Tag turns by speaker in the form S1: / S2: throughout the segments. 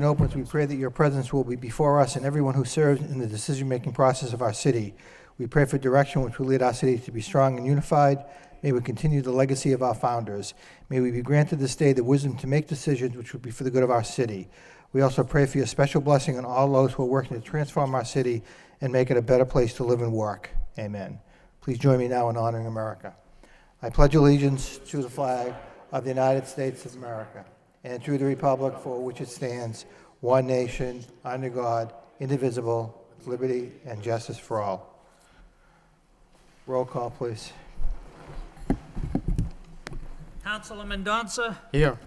S1: And opens, we pray that your presence will be before us and everyone who serves in the decision-making process of our city. We pray for direction which will lead our city to be strong and unified. May we continue the legacy of our founders. May we be granted this day the wisdom to make decisions which will be for the good of our city. We also pray for your special blessing on all those who are working to transform our city and make it a better place to live and work. Amen. Please join me now in honoring America. I pledge allegiance to the flag of the United States of America and to the republic for which it stands, one nation, under God, indivisible, with liberty and justice for all. Roll call, please.
S2: Councilor Mendonça,
S3: Here.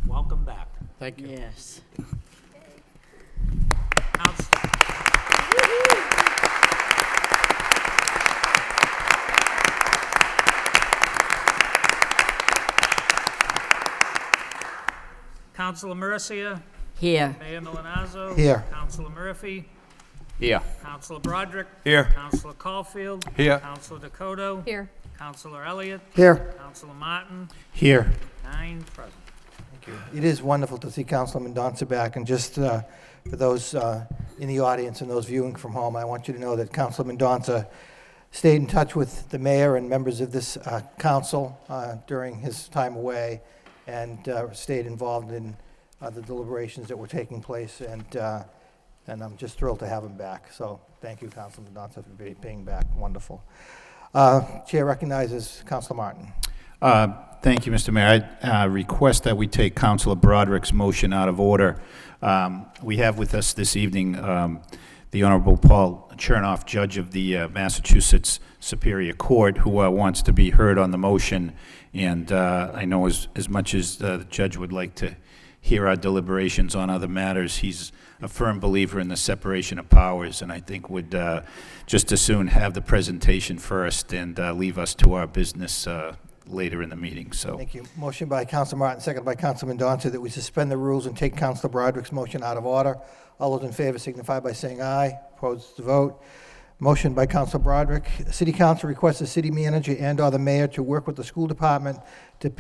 S2: welcome back.
S3: Thank you.
S4: Yes.
S2: Councilor Mercia,
S4: Here.
S2: Mayor Milanazzo.
S1: Here.
S2: Councilor Murphy,
S3: Here.
S2: Councilor Broderick.
S3: Here.
S2: Councilor Caulfield.
S3: Here.
S2: Councilor Dakota.
S4: Here.
S2: Councilor Elliott.
S1: Here.
S2: Councilor Martin.
S1: Here.
S2: 9 present.
S1: Thank you. It is wonderful to see Councilor Mendonça back, and just for those in the audience and those viewing from home, I want you to know that Councilor Mendonça stayed in touch with the mayor and members of this council during his time away, and stayed involved in the deliberations that were taking place, and I'm just thrilled to have him back. So thank you, Councilor Mendonça, for being back. Wonderful. Chair recognizes Councilor Martin.
S5: Thank you, Mr. Mayor. I request that we take Councilor Broderick's motion out of order. We have with us this evening the Honorable Paul Chernoff, Judge of the Massachusetts Superior Court, who wants to be heard on the motion. And I know as much as the judge would like to hear our deliberations on other matters, he's a firm believer in the separation of powers, and I think would just as soon have the presentation first and leave us to our business later in the meeting. So
S1: Thank you. Motion by Councilor Martin, second by Councilor Mendonça, that we suspend the rules and take Councilor Broderick's motion out of order. All those in favor signify by saying aye. Opposed to vote. Motion by Councilor Broderick. City Council requests the city manager and/or the mayor to work with the school department to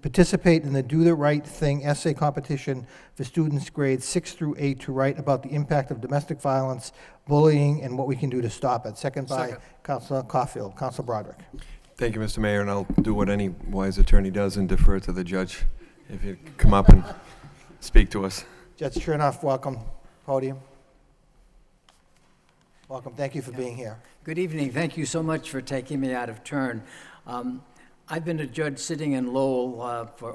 S1: participate in the Do the Right Thing essay competition for students grades 6 through 8 to write about the impact of domestic violence, bullying, and what we can do to stop it. Second by Councilor Caulfield. Councilor Broderick.
S6: Thank you, Mr. Mayor, and I'll do what any wise attorney does and defer to the judge. If you come up and speak to us.
S1: Judge Chernoff, welcome. Podium. Welcome. Thank you for being here.
S4: Good evening. Thank you so much for taking me out of turn. I've been a judge sitting in Lowell for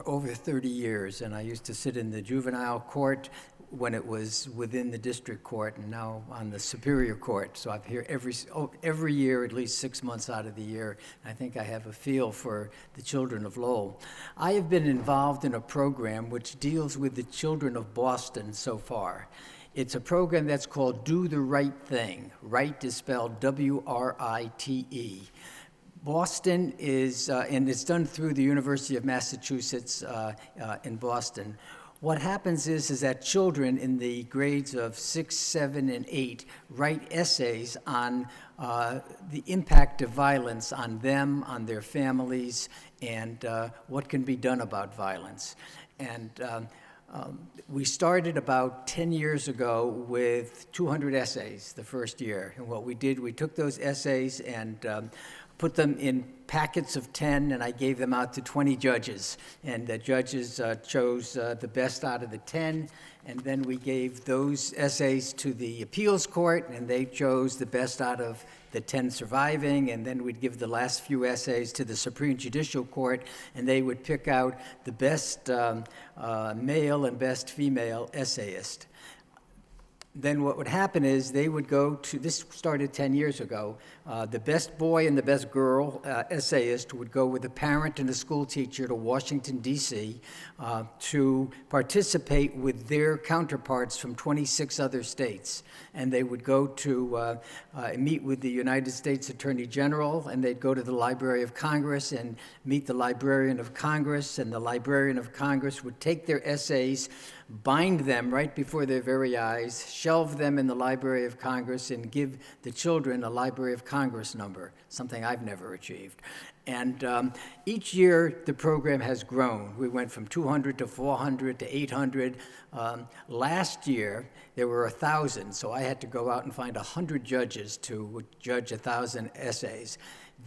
S4: over 30 years, and I used to sit in the juvenile court when it was within the district court, and now on the Superior Court. So I'm here every year, at least 6 months out of the year. I think I have a feel for the children of Lowell. I have been involved in a program which deals with the children of Boston so far. It's a program that's called Do the Right Thing. Right is spelled W-R-I-T-E. Boston is, and it's done through the University of Massachusetts in Boston. What happens is that children in the grades of 6, 7, and 8 write essays on the impact of violence on them, on their families, and what can be done about violence. And we started about 10 years ago with 200 essays the first year. And what we did, we took those essays and put them in packets of 10, and I gave them out to 20 judges. And the judges chose the best out of the 10, and then we gave those essays to the appeals court, and they chose the best out of the 10 surviving, and then we'd give the last few essays to the Supreme Judicial Court, and they would pick out the best male and best female essayist. Then what would happen is they would go to, this started 10 years ago, the best boy and the best girl essayist would go with a parent and a school teacher to Washington, D.C. To participate with their counterparts from 26 other states. And they would go to meet with the United States Attorney General, and they'd go to the Library of Congress and meet the Librarian of Congress, and the Librarian of Congress would take their essays, bind them right before their very eyes, shelve them in the Library of Congress, and give the children a Library of Congress number, something I've never achieved. And each year, the program has grown. We went from 200 to 400 to 800. Last year, there were 1,000, so I had to go out and find 100 judges to judge 1,000 essays.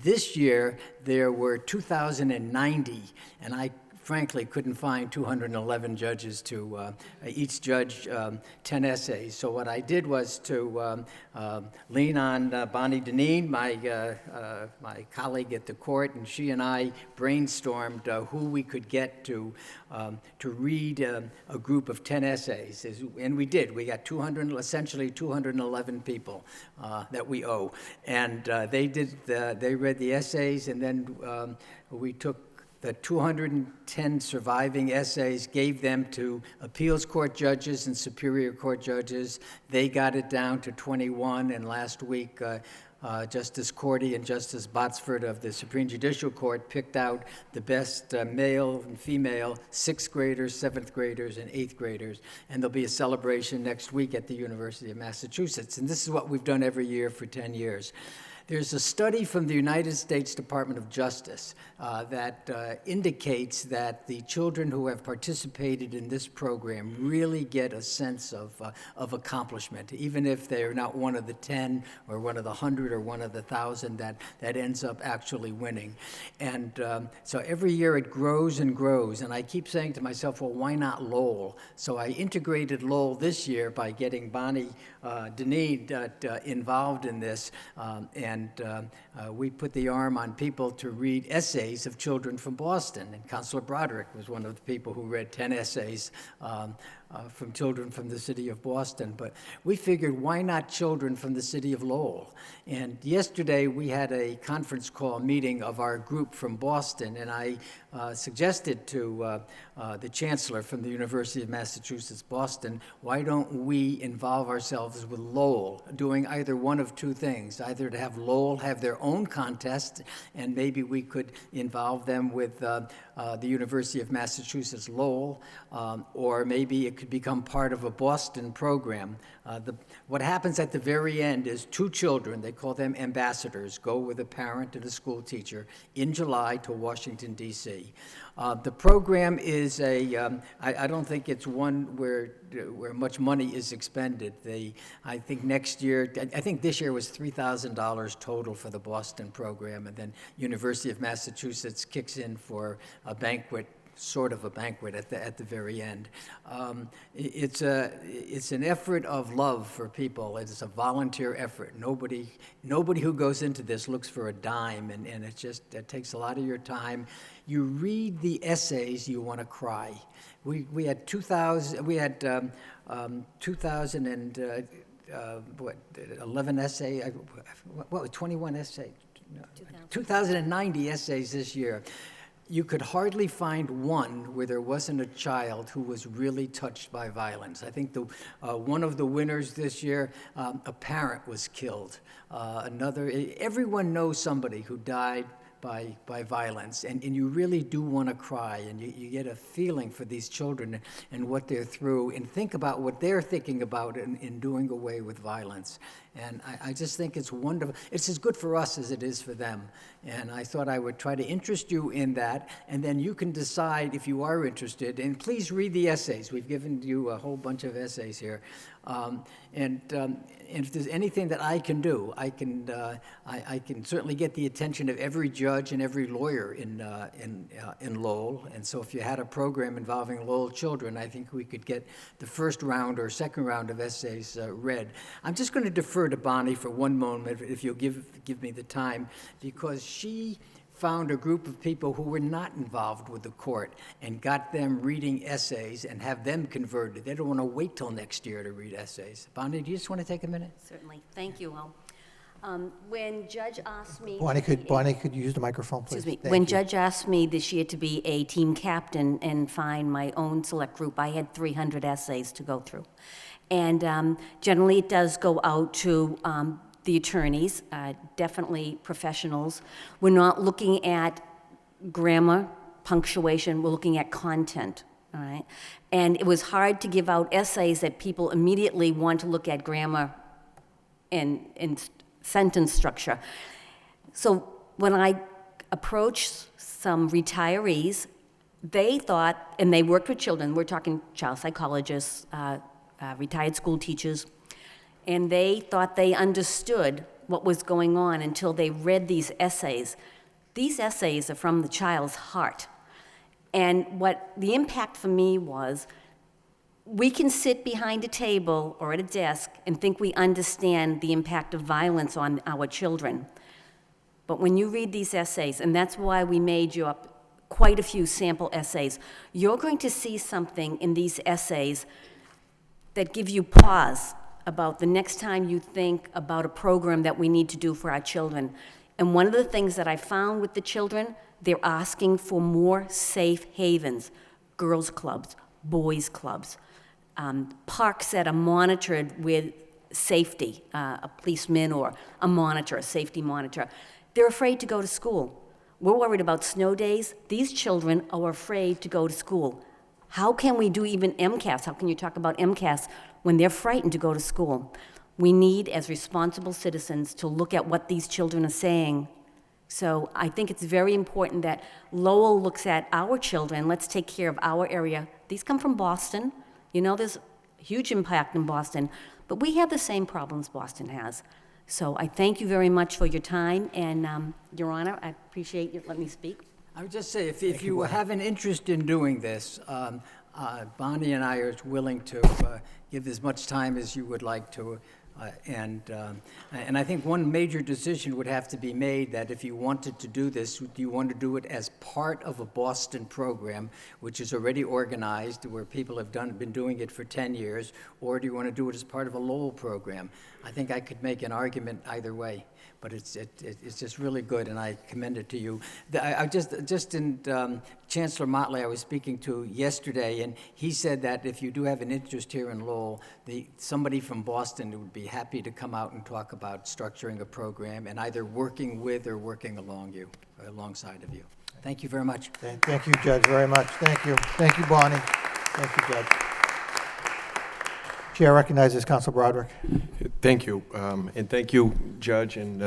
S4: This year, there were 2,090, and I frankly couldn't find 211 judges to each judge 10 essays. So what I did was to lean on Bonnie Deneen, my colleague at the court, and she and I brainstormed who we could get to read a group of 10 essays. And we did. We got essentially 211 people that we owe. And they read the essays, and then we took the 210 surviving essays, gave them to appeals court judges and superior court judges. They got it down to 21, and last week, Justice Cordy and Justice Botsford of the Supreme Judicial Court picked out the best male and female 6th graders, 7th graders, and 8th graders. And there'll be a celebration next week at the University of Massachusetts. And this is what we've done every year for 10 years. There's a study from the United States Department of Justice that indicates that the children who have participated in this program really get a sense of accomplishment, even if they're not one of the 10 or one of the 100 or one of the 1,000 that ends up actually winning. And so every year it grows and grows, and I keep saying to myself, well, why not Lowell? So I integrated Lowell this year by getting Bonnie Deneen involved in this, and we put the arm on people to read essays of children from Boston. And Counselor Broderick was one of the people who read 10 essays from children from the city of Boston. But we figured, why not children from the city of Lowell? And yesterday we had a conference call meeting of our group from Boston, and I suggested to the chancellor from the University of Massachusetts, Boston, why don't we involve ourselves with Lowell, doing either one of two things, either to have Lowell have their own contest, and maybe we could involve them with the University of Massachusetts Lowell, or maybe it could become part of a Boston program. What happens at the very end is two children, they call them ambassadors, go with a parent and a school teacher in July to Washington, D.C. The program is I don't think it's one where much money is expended. I think next year, I think this year was $3,000 total for the Boston program, and then University of Massachusetts kicks in for a banquet, sort of a banquet at the very end. It's an effort of love for people. It's a volunteer effort. Nobody who goes into this looks for a dime, and it takes a lot of your time. You read the essays, you want to cry. We had 11 essay, 21 essay, 2,090 essays this year. You could hardly find one where there wasn't a child who was really touched by violence. I think one of the winners this year, a parent was killed. Everyone knows somebody who died by violence, and you really do want to cry, and you get a feeling for these children and what they're through, and think about what they're thinking about in doing away with violence. And I just think it's wonderful. It's as good for us as it is for them. And I thought I would try to interest you in that, and then you can decide if you are interested. And please read the essays. We've given you a whole bunch of essays here. And if there's anything that I can do, I can certainly get the attention of every judge and every lawyer in Lowell. And so if you had a program involving Lowell children, I think we could get the first round or second round of essays read. I'm just going to defer to Bonnie for one moment, if you'll give me the time, because she found a group of people who were not involved with the court and got them reading essays and have them converted. They don't want to wait till next year to read essays. Bonnie, do you just want to take a minute?
S3: Certainly. Thank you, Will. When Judge asked me...
S1: Bonnie, could you use the microphone, please?
S3: Excuse me.
S1: Thank
S3: When
S1: you.
S3: Judge asked me this year to be a team captain and find my own select group, I had 300 essays to go through. And generally it does go out to the attorneys, definitely professionals. We're not looking at grammar, punctuation, we're looking at content. all right? And it was hard to give out essays that people immediately want to look at grammar and sentence structure. So when I approached some retirees, they thought, and they worked with children, we're talking child psychologists, retired school teachers, and they thought they understood what was going on until they read these essays. These essays are from the child's heart. And what the impact for me was, we can sit behind a table or at a desk and think we understand the impact of violence on our children. But when you read these essays, and that's why we made you up quite a few sample essays, you're going to see something in these essays that give you pause about the next time you think about a program that we need to do for our children. And one of the things that I found with the children, they're asking for more safe havens, girls' clubs, boys' clubs, parks that are monitored with safety, a policeman or a monitor, a safety monitor. They're afraid to go to school. We're worried about snow days. These children are afraid to go to school. How can we do even MCAS? How can you talk about MCAS when they're frightened to go to school? We need, as responsible citizens, to look at what these children are saying. So I think it's very important that Lowell looks at our children. Let's take care of our area. These come from Boston. You know, there's huge impact in Boston, but we have the same problems Boston has. So I thank you very much for your time, and Your Honor, I appreciate you letting me speak.
S4: I would just say, if you have an interest in doing this, Bonnie and I are willing to give as much time as you would like to. And I think one major decision would have to be made, that if you wanted to do this, do you want to do it as part of a Boston program, which is already organized, where people have been doing it for 10 years, or do you want to do it as part of a Lowell program? I think I could make an argument either way, but it's just really good, and I commend it to you. Chancellor Motley I was speaking to yesterday, and he said that if you do have an interest here in Lowell, somebody from Boston would be happy to come out and talk about structuring a program and either working with or working alongside of you. Thank you very much.
S1: Thank you, Judge, very much. Thank you. Thank you, Bonnie. Thank you, Judge. Chair recognizes Council Broderick.
S6: Thank you. And thank you, Judge, and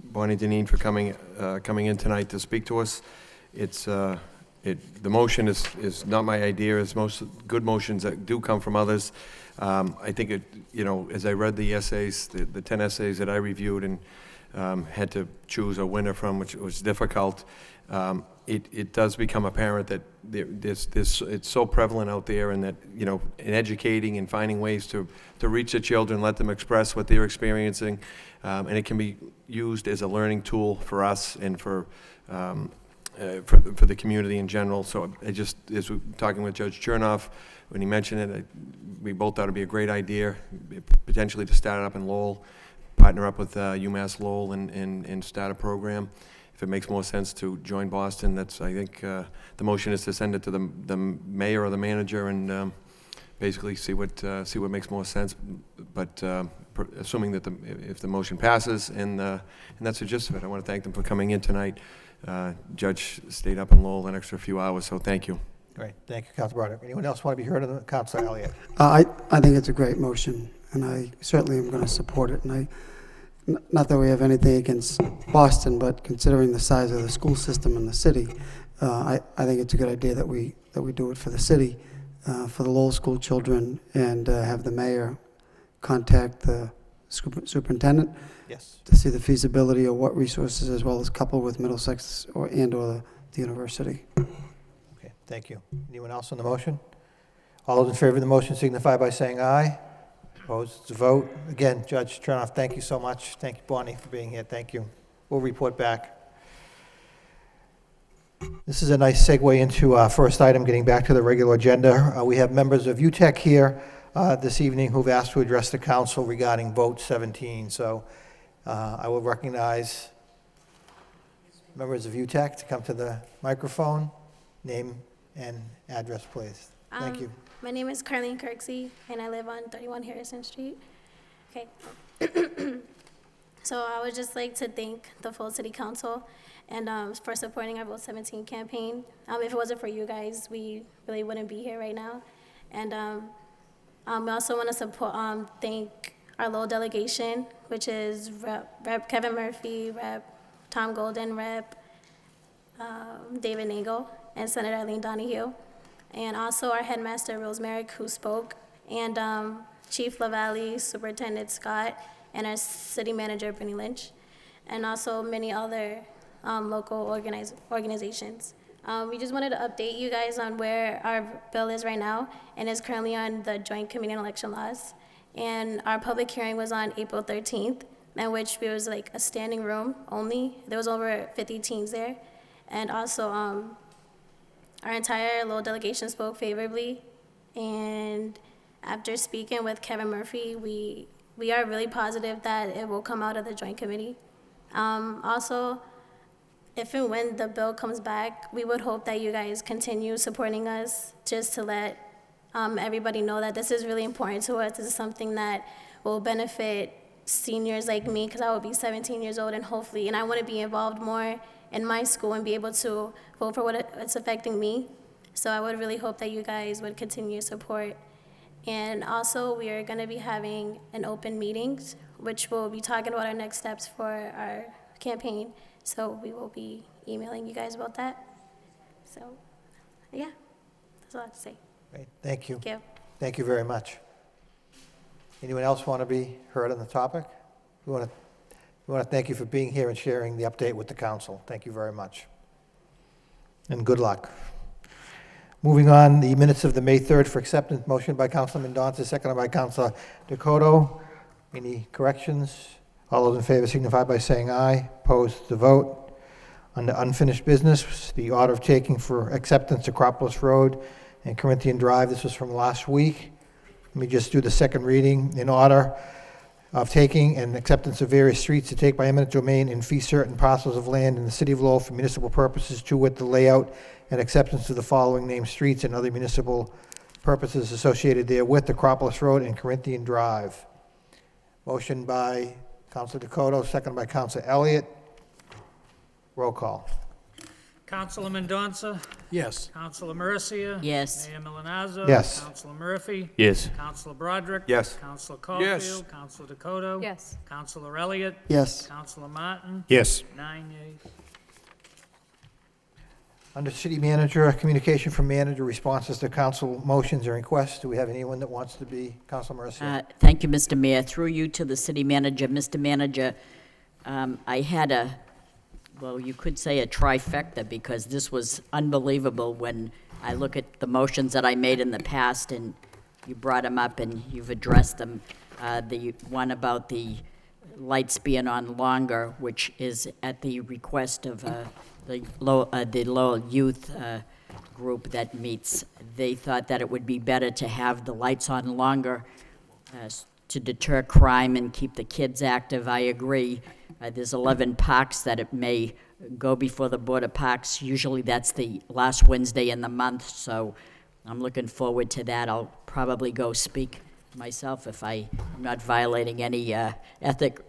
S6: Bonnie Deneen for coming in tonight to speak to us. The motion is not my idea. It's most good motions that do come from others. I think as I read the essays, the 10 essays that I reviewed and had to choose a winner from, which was difficult, it does become apparent that it's so prevalent out there, and that, in educating and finding ways to reach the children, let them express what they're experiencing, and it can be used as a learning tool for us and for the community in general. So as we're talking with Judge Chernoff, when he mentioned it, we both thought it'd be a great idea, potentially to start it up in Lowell, partner up with UMass Lowell and start a program. If it makes more sense to join Boston, I think the motion is to send it to the mayor or the manager and basically see what makes more sense. But assuming that if the motion passes, and that's the gist of it. I want to thank them for coming in tonight. Judge stayed up in Lowell an extra few hours, so thank you.
S1: Great. Thank you, Council Broderick. Anyone else want to be heard on the Councilor Elliott?
S7: I think it's a great motion, and I certainly am going to support it. And not that we have anything against Boston, but considering the size of the school system in the city, I think it's a good idea that we do it for the city, for the Lowell school children, and have the mayor contact the superintendent.
S1: Yes.
S7: To see the feasibility of what resources, as well as couple with Middlesex or the university.
S1: Okay, thank you. Anyone else on the motion? All those in favor of the motion signify by saying aye. Opposed? It's a vote. Again, Judge Chernoff, thank you so much. Thank you, Bonnie, for being here. Thank you. We'll report back. This is a nice segue into our first item, getting back to the regular agenda. We have members of UTEC here this evening who've asked to address the council regarding vote 17. So I will recognize members of UTEC to come to the microphone. Name and address, please. Thank you.
S8: My name is Carlene Kirksey, and I live on 31 Harrison Street. Okay. So I would just like to thank the full city council and for supporting our Vote 17 campaign. If it wasn't for you guys, we really wouldn't be here right now. And we also want to support, thank our Lowell delegation, which is Rep. Kevin Murphy, Rep. Tom Golden, Rep. David Nagel, and Senator Eileen Donahue. And also our headmaster, Rose Merrick, who spoke, and Chief LaValle, Superintendent Scott, and our city manager, Brittany Lynch, and also many other local organizations. We just wanted to update you guys on where our bill is right now, and it's currently on the Joint Committee on Election Laws. And our public hearing was on April 13th, in which it was like a standing room only. There was over 50 teens there. And also, our entire Lowell delegation spoke favorably. And after speaking with Kevin Murphy, we are really positive that it will come out of the Joint Committee. Also, if and when the bill comes back, we would hope that you guys continue supporting us, just to let everybody know that this is really important to us. This is something that will benefit seniors like me, because I will be 17 years old, and I want to be involved more in my school and be able to vote for what's affecting me. So I would really hope that you guys would continue support. And also, we are going to be having an open meetings, which will be talking about our next steps for our campaign. So we will be emailing you guys about that. So, yeah, that's all I have to say.
S1: Great. Thank you.
S8: Thank you.
S1: Thank you very much. Anyone else want to be heard on the topic? We want to thank you for being here and sharing the update with the council. Thank you very much. And good luck. Moving on, the minutes of the May 3rd for acceptance, motion by Councilman Danza, seconded by Councilor Dakota. Any corrections? All those in favor signify by saying aye. Opposed, the vote. Under unfinished business, the order of taking for acceptance Acropolis Road and Corinthian Drive. This was from last week. Let me just do the second reading. In order of taking and acceptance of various streets to take by eminent domain and fee certain parcels of land in the city of Lowell for municipal purposes, to wit, the layout and acceptance of the following named streets and other municipal purposes associated therewith: Acropolis Road and Corinthian Drive. Motion by Councilor Dakota, second by Councilor Elliott. Roll call.
S2: Councilor Mendonça?
S4: Yes.
S2: Councilor Mercia?
S3: Yes.
S2: Mayor Milanazzo?
S1: Yes.
S2: Councilor Murphy?
S5: Yes.
S2: Councilor Broderick?
S6: Yes.
S2: Councilor
S6: Yes.
S2: Caulfield? Councilor Dakota?
S9: Yes.
S2: Councilor Elliott?
S7: Yes.
S2: Councilor Martin?
S5: Yes.
S2: 9 yeas.
S1: Under City Manager, communication from manager, responses to council motions and requests. Do we have anyone that wants to be? Councilor Mercia?
S10: Thank you, Mr. Mayor. Through you to the city manager. Mr. Manager, I had well, you could say a trifecta, because this was unbelievable when I look at the motions that I made in the past, and you brought them up and you've addressed them. The one about the lights being on longer, which is at the request of the Lowell Youth group that meets. They thought that it would be better to have the lights on longer to deter crime and keep the kids active. I agree. There's 11 parks that it may go before the Board of Parks. Usually that's the last Wednesday in the month, so I'm looking forward to that. I'll probably go speak myself if I'm not violating any ethic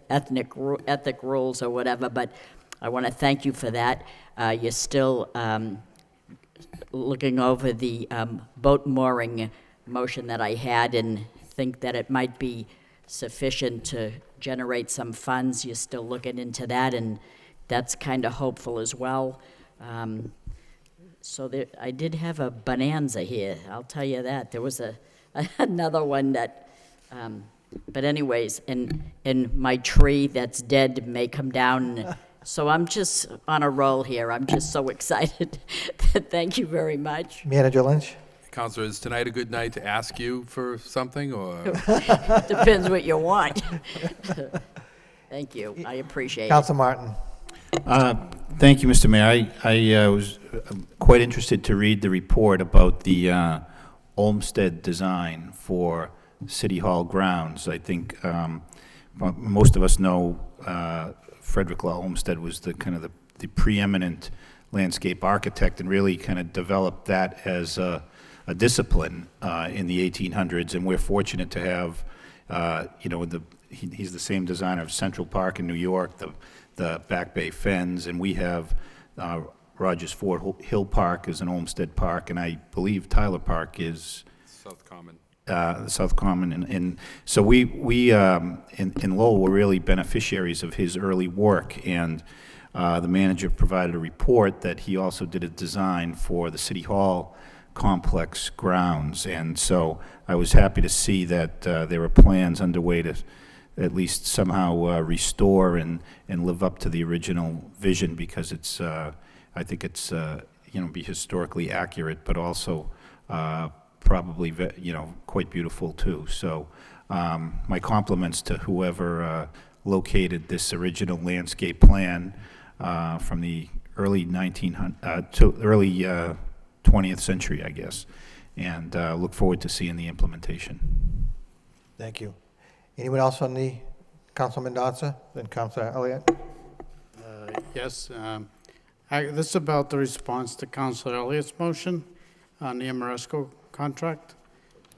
S10: rules or whatever, but I want to thank you for that. You're still looking over the boat mooring motion that I had, and think that it might be sufficient to generate some funds. You're still looking into that, and that's kind of hopeful as well. So there, I did have a bonanza here, I'll tell you that. There was another one that, but anyways, and my tree that's dead may come down. So I'm just on a roll here. I'm just so excited. Thank you very much.
S1: Manager Lynch?
S11: Counselor, is tonight a good night to ask you for something, or?
S10: Depends what you want. Thank you. I appreciate it.
S1: Councilor Martin?
S5: Thank you, Mr. Mayor. I was quite interested to read the report about the Olmsted design for City Hall grounds. I think most of us know Frederick Law Olmsted was the kind of the preeminent landscape architect, and really kind of developed that as a discipline in the 1800s, and we're fortunate to have he's the same designer of Central Park in New York, the Back Bay Fens, and we have Rogers Ford Hill Park is an Olmsted Park, and I believe Tyler Park is
S11: South Common.
S5: South Common, and so we in Lowell were really beneficiaries of his early work, and the manager provided a report that he also did a design for the City Hall complex grounds, and so I was happy to see that there were plans underway to at least somehow restore and live up to the original vision, because it's I think it's be historically accurate, but also probably quite beautiful too. So my compliments to whoever located this original landscape plan from the early 20th century, I guess, and look forward to seeing the implementation.
S1: Thank you. Anyone else on the, Councilman Mendoza, then Councilor Elliott?
S9: Yes. This is about the response to Councilor Elliott's motion on the Amoresco contract.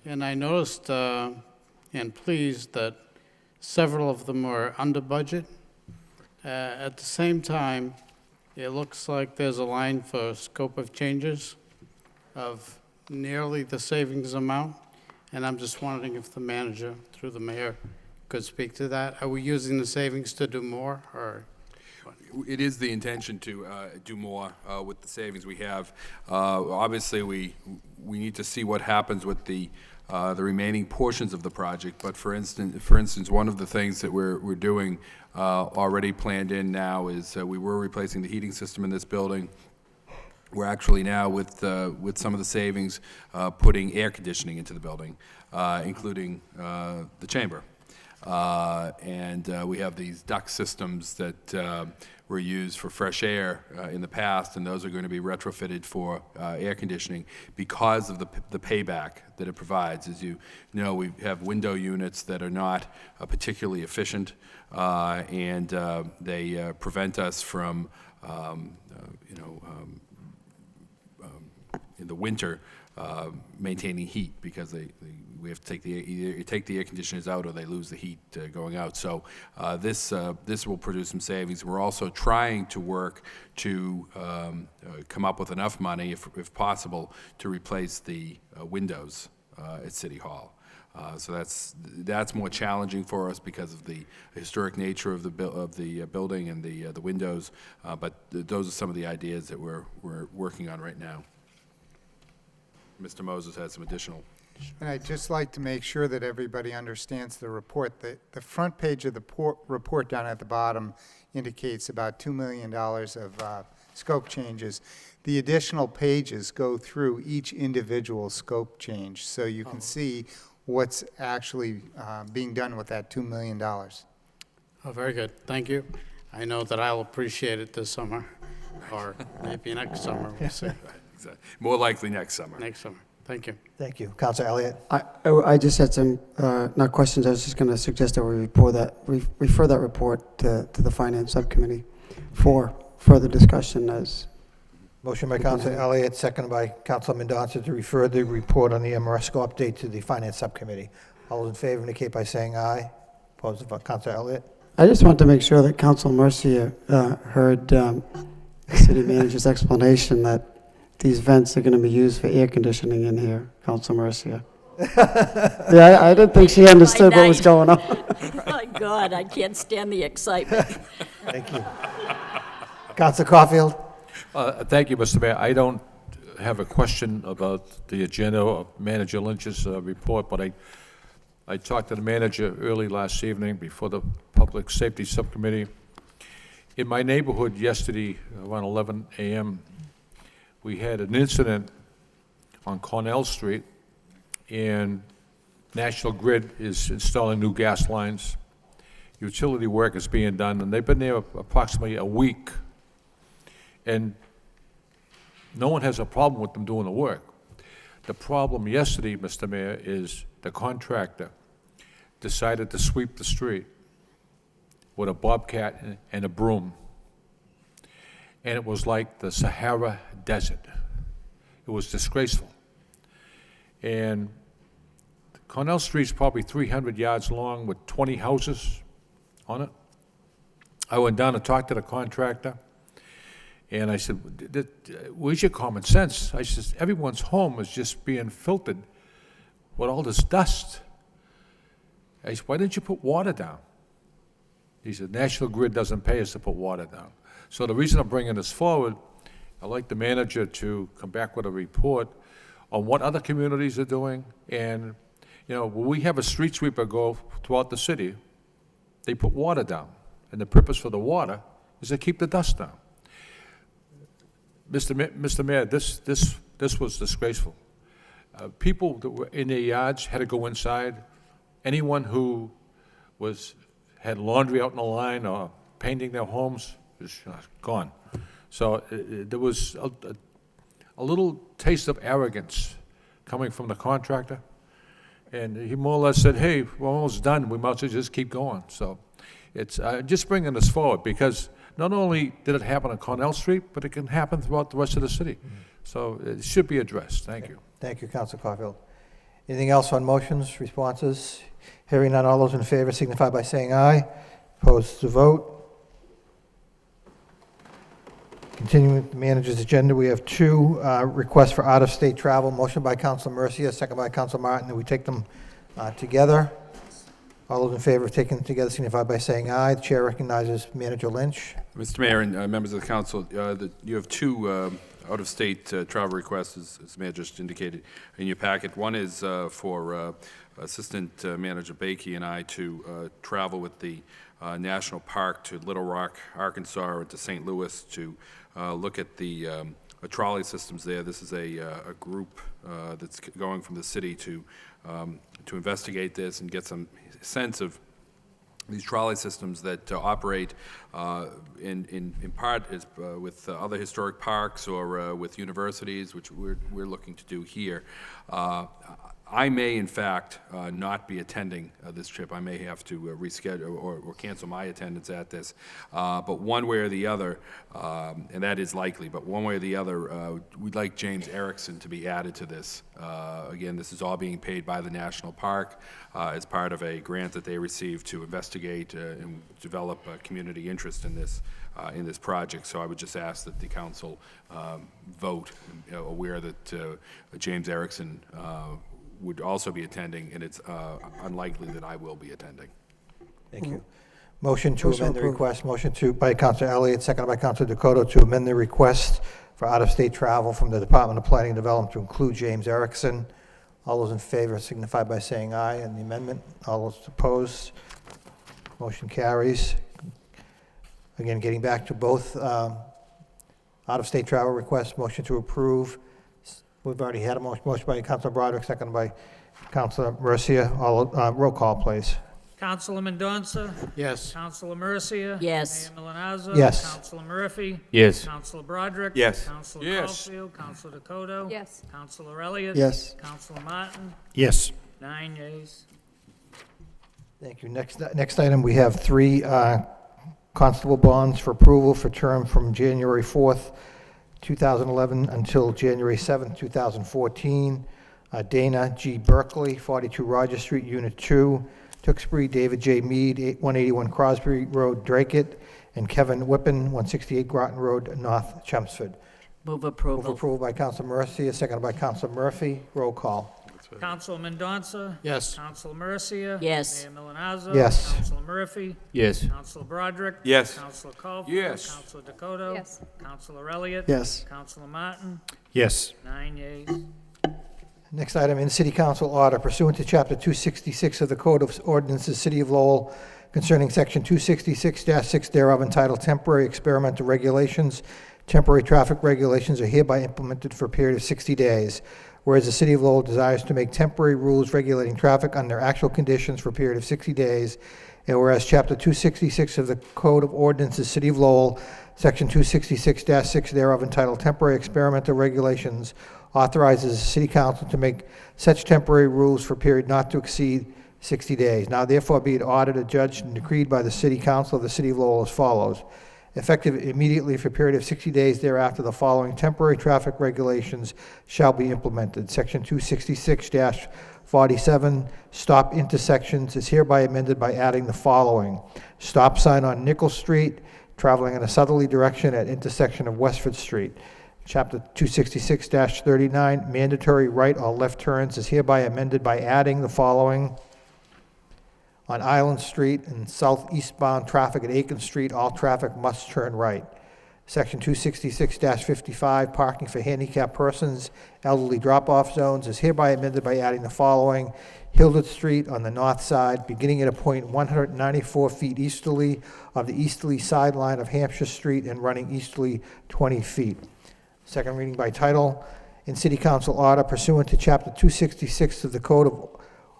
S9: And I noticed and pleased that several of them were under budget. At the same time, it looks like there's a line for scope of changes of nearly the savings amount. And I'm just wondering if the manager, through the mayor, could speak to that. Are we using the savings to do more, or?
S11: It is the intention to do more with the savings we have. Obviously, we need to see what happens with the remaining portions of the project. But for instance, one of the things that we're doing already planned in now is we were replacing the heating system in this building. We're actually now, with some of the savings, putting air conditioning into the building, including the chamber. And we have these duct systems that were used for fresh air in the past, and those are going to be retrofitted for air conditioning because of the payback that it provides. As you know, we have window units that are not particularly efficient, and they prevent us from, in the winter, maintaining heat, because we have to take either take the air conditioners out, or they lose the heat going out. So this will produce some savings. We're also trying to work to come up with enough money, if possible, to replace the windows at City Hall. So that's more challenging for us because of the historic nature of the building and the windows. But those are some of the ideas that we're working on right now. Mr. Moses has some additional.
S12: And I'd just like to make sure that everybody understands the report. The front page of the report down at the bottom indicates about $2 million of scope changes. The additional pages go through each individual scope change, so you can see what's actually being done with that $2 million.
S9: Oh, very good. Thank you. I know that I'll appreciate it this summer, or maybe next summer. We'll see.
S11: Exactly. More likely next summer.
S9: Next summer. Thank you.
S1: Thank you. Councilor Elliott?
S7: I just had some, not questions, I was just going to suggest that we refer that report to the Finance Subcommittee for further discussion as...
S1: Motion by Councilor Elliott, seconded by Councilor Mendoza to refer the report on the Amoresco update to the Finance Subcommittee. All those in favor indicate by saying aye. Opposed, Councilor Elliott?
S7: I just want to make sure that Council Mercia heard the city manager's explanation that these vents are going to be used for air conditioning in here, Council Mercia. Yeah, I didn't think she understood what was going on.
S10: Oh, my God, I can't stand the excitement.
S1: Thank you. Councilor Caulfield?
S13: Thank you, Mr. Mayor. I don't have a question about the agenda of Manager Lynch's report, but I talked to the manager early last evening before the Public Safety Subcommittee. In my neighborhood yesterday, around 11 a.m., we had an incident on Cornell Street, and National Grid is installing new gas lines. Utility work is being done, and they've been there approximately a week. And no one has a problem with them doing the work. The problem yesterday, Mr. Mayor, is the contractor decided to sweep the street with a bobcat and a broom. And it was like the Sahara Desert. It was disgraceful. And the Cornell Street's probably 300 yards long with 20 houses on it. I went down and talked to the contractor, and I said, where's your common sense? I said, everyone's home is just being filtered with all this dust. I said, why didn't you put water down? He said, National Grid doesn't pay us to put water down. So the reason I'm bringing this forward, I'd like the manager to come back with a report on what other communities are doing. And, you know, when we have a street sweeper go throughout the city, they put water down. And the purpose for the water is to keep the dust down. Mr. Mayor, this was disgraceful. People that were in their yards had to go inside. Anyone who had laundry out in the line or painting their homes is gone. So there was a little taste of arrogance coming from the contractor. And he more or less said, hey, we're almost done. We might as well just keep going. So it's just bringing this forward because not only did it happen on Cornell Street, but it can happen throughout the rest of the city. So it should be addressed. Thank you.
S1: Thank you, Councilor Caulfield. Anything else on motions, responses? Hearing none, all those in favor signify by saying aye. Opposed to vote. Continuing with the manager's agenda, we have two requests for out-of-state travel. Motion by Councilor Mercia, second by Councilor Martin. Do we take them together? All those in favor of taking them together signify by saying aye. The chair recognizes Manager Lynch.
S11: Mr. Mayor and members of the council, you have two out-of-state travel requests, as the manager just indicated, in your packet. One is for Assistant Manager Bakey and I to travel with the National Park to Little Rock, Arkansas, and to St. Louis to look at the trolley systems there. This is a group that's going from the city to investigate this and get some sense of these trolley systems that operate in part with other historic parks or with universities, which we're looking to do here. I may, in fact, not be attending this trip. I may have to reschedule or cancel my attendance at this. But one way or the other, and that is likely, but one way or the other, we'd like James Erickson to be added to this. Again, this is all being paid by the National Park as part of a grant that they received to investigate and develop community interest in this project. So I would just ask that the council vote, aware that James Erickson would also be attending, and it's unlikely that I will be attending.
S1: Thank you. Motion to
S7: Motion
S1: amend the
S7: approved.
S1: request. Motion by Councilor Elliott, seconded by Councilor Dakota to amend the request for out-of-state travel from the Department of Planning and Development to include James Erickson. All those in favor signify by saying aye on the amendment. All those opposed, motion carries. Again, getting back to both out-of-state travel requests, motion to approve. We've already had a motion by Councilor Broderick, seconded by Councilor Mercia. All roll call, please.
S2: Councilor Mendonça?
S9: Yes.
S2: Councilor Mercia?
S10: Yes.
S2: Mayor Milanazzo?
S1: Yes.
S2: Councilor Murphy?
S13: Yes.
S2: Councilor Broderick?
S6: Yes.
S2: Councilor
S13: Yes.
S2: Caulfield? Councilor Dakota?
S3: Yes.
S2: Councilor Elliott?
S7: Yes.
S2: Councilor Martin?
S5: Yes.
S2: 9 yeas.
S1: Thank you. Next item, we have three constable bonds for approval for term from January 4th, 2011 until January 7th, 2014. Dana G. Berkeley, 42 Roger Street, Unit 2. Tewksbury, David J. Mead, 181 Crosby Road, Dracut. And Kevin Whippen, 168 Groton Road, North Chelmsford.
S10: Move
S1: Move
S10: approval.
S1: approval by Councilor Mercia, seconded by Councilor Murphy. Roll call.
S2: Councilor Mendonça?
S9: Yes.
S2: Councilor Mercia?
S10: Yes.
S2: Mayor Milanazzo?
S1: Yes.
S2: Councilor Murphy?
S13: Yes.
S2: Councilor Broderick?
S6: Yes.
S2: Councilor Caulfield?
S13: Yes.
S2: Councilor Dakota?
S3: Yes.
S2: Councilor Elliott?
S7: Yes.
S2: Councilor Martin?
S5: Yes.
S2: 9 yeas.
S1: Next item, in City Council order pursuant to Chapter 266 of the Code of Ordinances, City of Lowell, concerning Section 266-6 thereof entitled Temporary Experimental Regulations. Temporary traffic regulations are hereby implemented for a period of 60 days. Whereas the City of Lowell desires to make temporary rules regulating traffic under actual conditions for a period of 60 days, and whereas Chapter 266 of the Code of Ordinances, City of Lowell, Section 266-6 thereof entitled Temporary Experimental Regulations, authorizes the City Council to make such temporary rules for a period not to exceed 60 days. Now therefore be it ordered, adjudged, and decreed by the City Council of the City of Lowell as follows. Effective immediately for a period of 60 days thereafter, the following temporary traffic regulations shall be implemented. Section 266-1 47 stop intersections is hereby amended by adding the following. Stop sign on Nickel Street, traveling in a southerly direction at intersection of Westford Street. Chapter 266-39, mandatory right or left turns is hereby amended by adding the following. On Island Street and southeastbound traffic at Aiken Street, all traffic must turn right. Section 266-55, parking for handicapped persons, elderly drop-off zones is hereby amended by adding the following. Hildreth Street on the north side, beginning at a point 194 feet easterly of the easterly sideline of Hampshire Street and running easterly 20 feet. Second reading by title. In City Council order pursuant to Chapter 266 of the Code of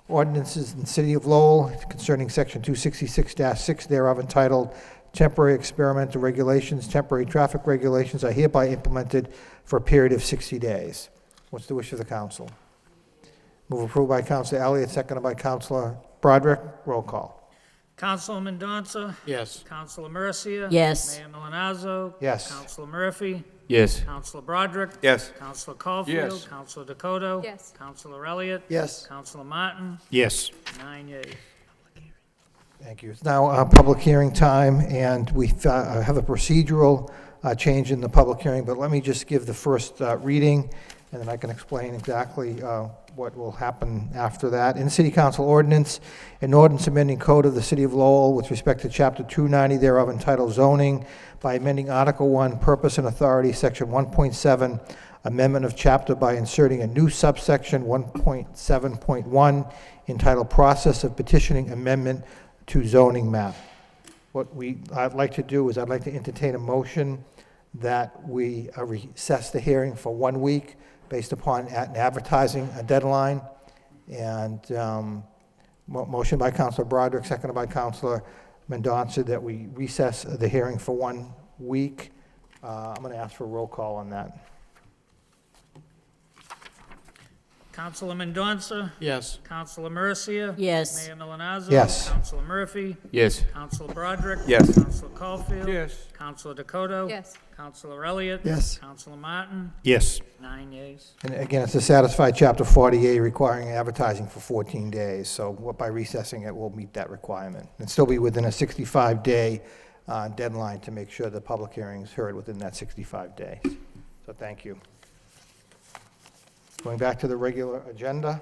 S1: Ordinances in the City of Lowell concerning Section 266-6 thereof entitled Temporary Experimental Regulations, Temporary Traffic Regulations are hereby implemented for a period of 60 days. What's the wish of the council? Move approved by Councilor Elliott, seconded by Councilor Broderick. Roll call.
S2: Councilor Mendonça.
S9: Yes.
S2: Councilor Mercia.
S10: Yes.
S2: Mayor Milonazo.
S1: Yes.
S2: Councilor Murphy.
S5: Yes.
S2: Councilor Broderick.
S6: Yes.
S2: Councilor Caulfield.
S13: Yes.
S2: Councilor Dakota.
S8: Yes.
S2: Councilor Elliott.
S7: Yes.
S2: Councilor Martin.
S5: Yes.
S2: 9 yeas.
S1: Thank you. It's now public hearing time, and we have a procedural change in the public hearing, but let me just give the first reading, and then I can explain exactly what will happen after that. In City Council ordinance, an ordinance amending code of the City of Lowell with respect to Chapter 290 thereof entitled Zoning by amending Article 1, Purpose and Authority, Section 1.7, amendment of chapter by inserting a new subsection 1.7.1 entitled Process of Petitioning Amendment to Zoning Map. What I'd like to do is I'd like to entertain a motion that we recess the hearing for 1 week based upon advertising a deadline. And motion by Councilor Broderick, seconded by Councilor Mendonça, that we recess the hearing for 1 week. I'm going to ask for a roll call on that.
S2: Councilor Mendonça.
S9: Yes.
S2: Councilor Mercia.
S10: Yes.
S2: Mayor Milonazo.
S1: Yes.
S2: Councilor Murphy.
S5: Yes.
S2: Councilor Broderick.
S6: Yes.
S2: Councilor Caulfield.
S13: Yes.
S2: Councilor Dakota.
S8: Yes.
S2: Councilor Elliott.
S7: Yes.
S2: Councilor Martin.
S5: Yes.
S2: 9 yeas.
S1: And again, it's to satisfy Chapter 48 requiring advertising for 14 days. So by recessing it, we'll meet that requirement and still be within a 65-day deadline to make sure the public hearing is heard within that 65 days. So thank you. Going back to the regular agenda.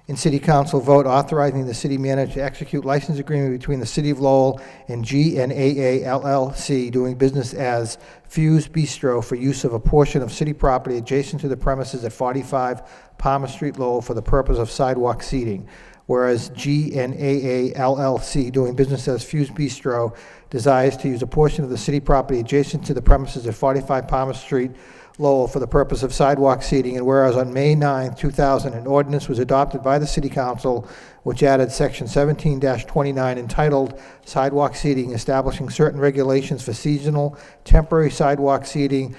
S1: In City Council vote authorizing the city manager to execute license agreement between the City of Lowell and GNAA LLC doing business as Fuse Bistro for use of a portion of city property adjacent to the premises at 45 Palmer Street, Lowell, for the purpose of sidewalk seating. Whereas GNAA LLC doing business as Fuse Bistro desires to use a portion of the city property adjacent to the premises at 45 Palmer Street, Lowell, for the purpose of sidewalk seating, and whereas on May 9, 2000, an ordinance was adopted by the City Council which added Section 17-29 entitled Sidewalk Seating, establishing certain regulations for seasonal, temporary sidewalk seating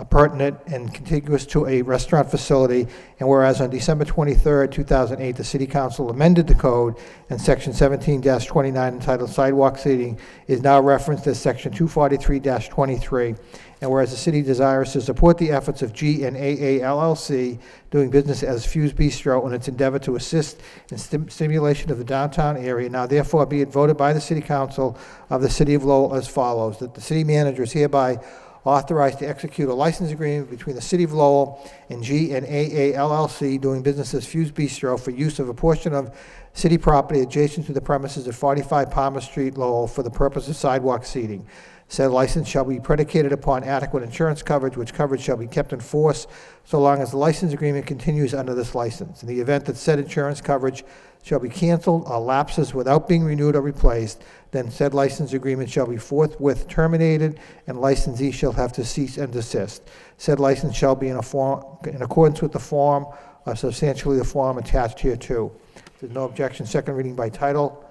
S1: pertinent and contiguous to a restaurant facility, and whereas on December 23, 2008, the City Council amended the code, and Section 17-29 entitled Sidewalk Seating is now referenced as Section 243-23, and whereas the city desires to support the efforts of GNAA LLC doing business as Fuse Bistro in its endeavor to assist in stimulation of the downtown area, now therefore be it voted by the City Council of the City of Lowell as follows, that the city manager is hereby authorized to execute a license agreement between the City of Lowell and GNAA LLC doing business as Fuse Bistro for use of a portion of city property adjacent to the premises at 45 Palmer Street, Lowell, for the purpose of sidewalk seating. Said license shall be predicated upon adequate insurance coverage, which coverage shall be kept in force so long as the license agreement continues under this license. In the event that said insurance coverage shall be canceled or lapses without being renewed or replaced, then said license agreement shall be forthwith terminated, and licensee shall have to cease and desist. Said license shall be in accordance with the form or substantially the form attached hereto. If there's no objection, second reading by title.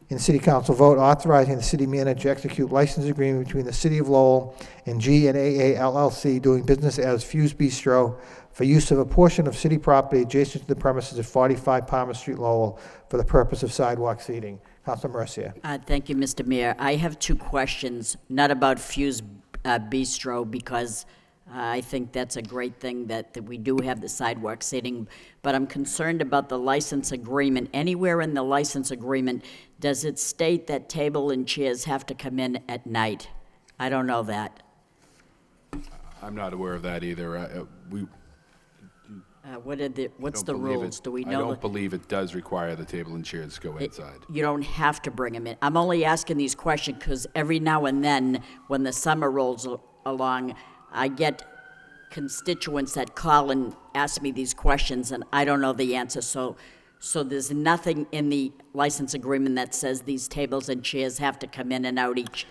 S1: In City Council vote authorizing the city manager to execute license agreement between the City of Lowell and GNAA LLC doing business as Fuse Bistro for use of a portion of city property adjacent to the premises at 45 Palmer Street, Lowell, for the purpose of sidewalk seating. Councilor Mercia.
S10: Thank you, Mr. Mayor. I have two questions, not about Fuse Bistro, because I think that's a great thing that we do have the sidewalk seating, but I'm concerned about the license agreement. Anywhere in the license agreement, does it state that table and chairs have to come in at night? I don't know that.
S11: I'm not aware of that either.
S10: What's
S11: Don't
S10: the
S11: believe
S10: rules?
S11: it-
S10: Do we
S11: I
S10: know?
S11: don't believe it does require the table and chairs to go inside.
S10: You don't have to bring them in. I'm only asking these questions because every now and then, when the summer rolls along, I get constituents that call and ask me these questions, and I don't know the answer. So there's nothing in the license agreement that says these tables and chairs have to come in and out each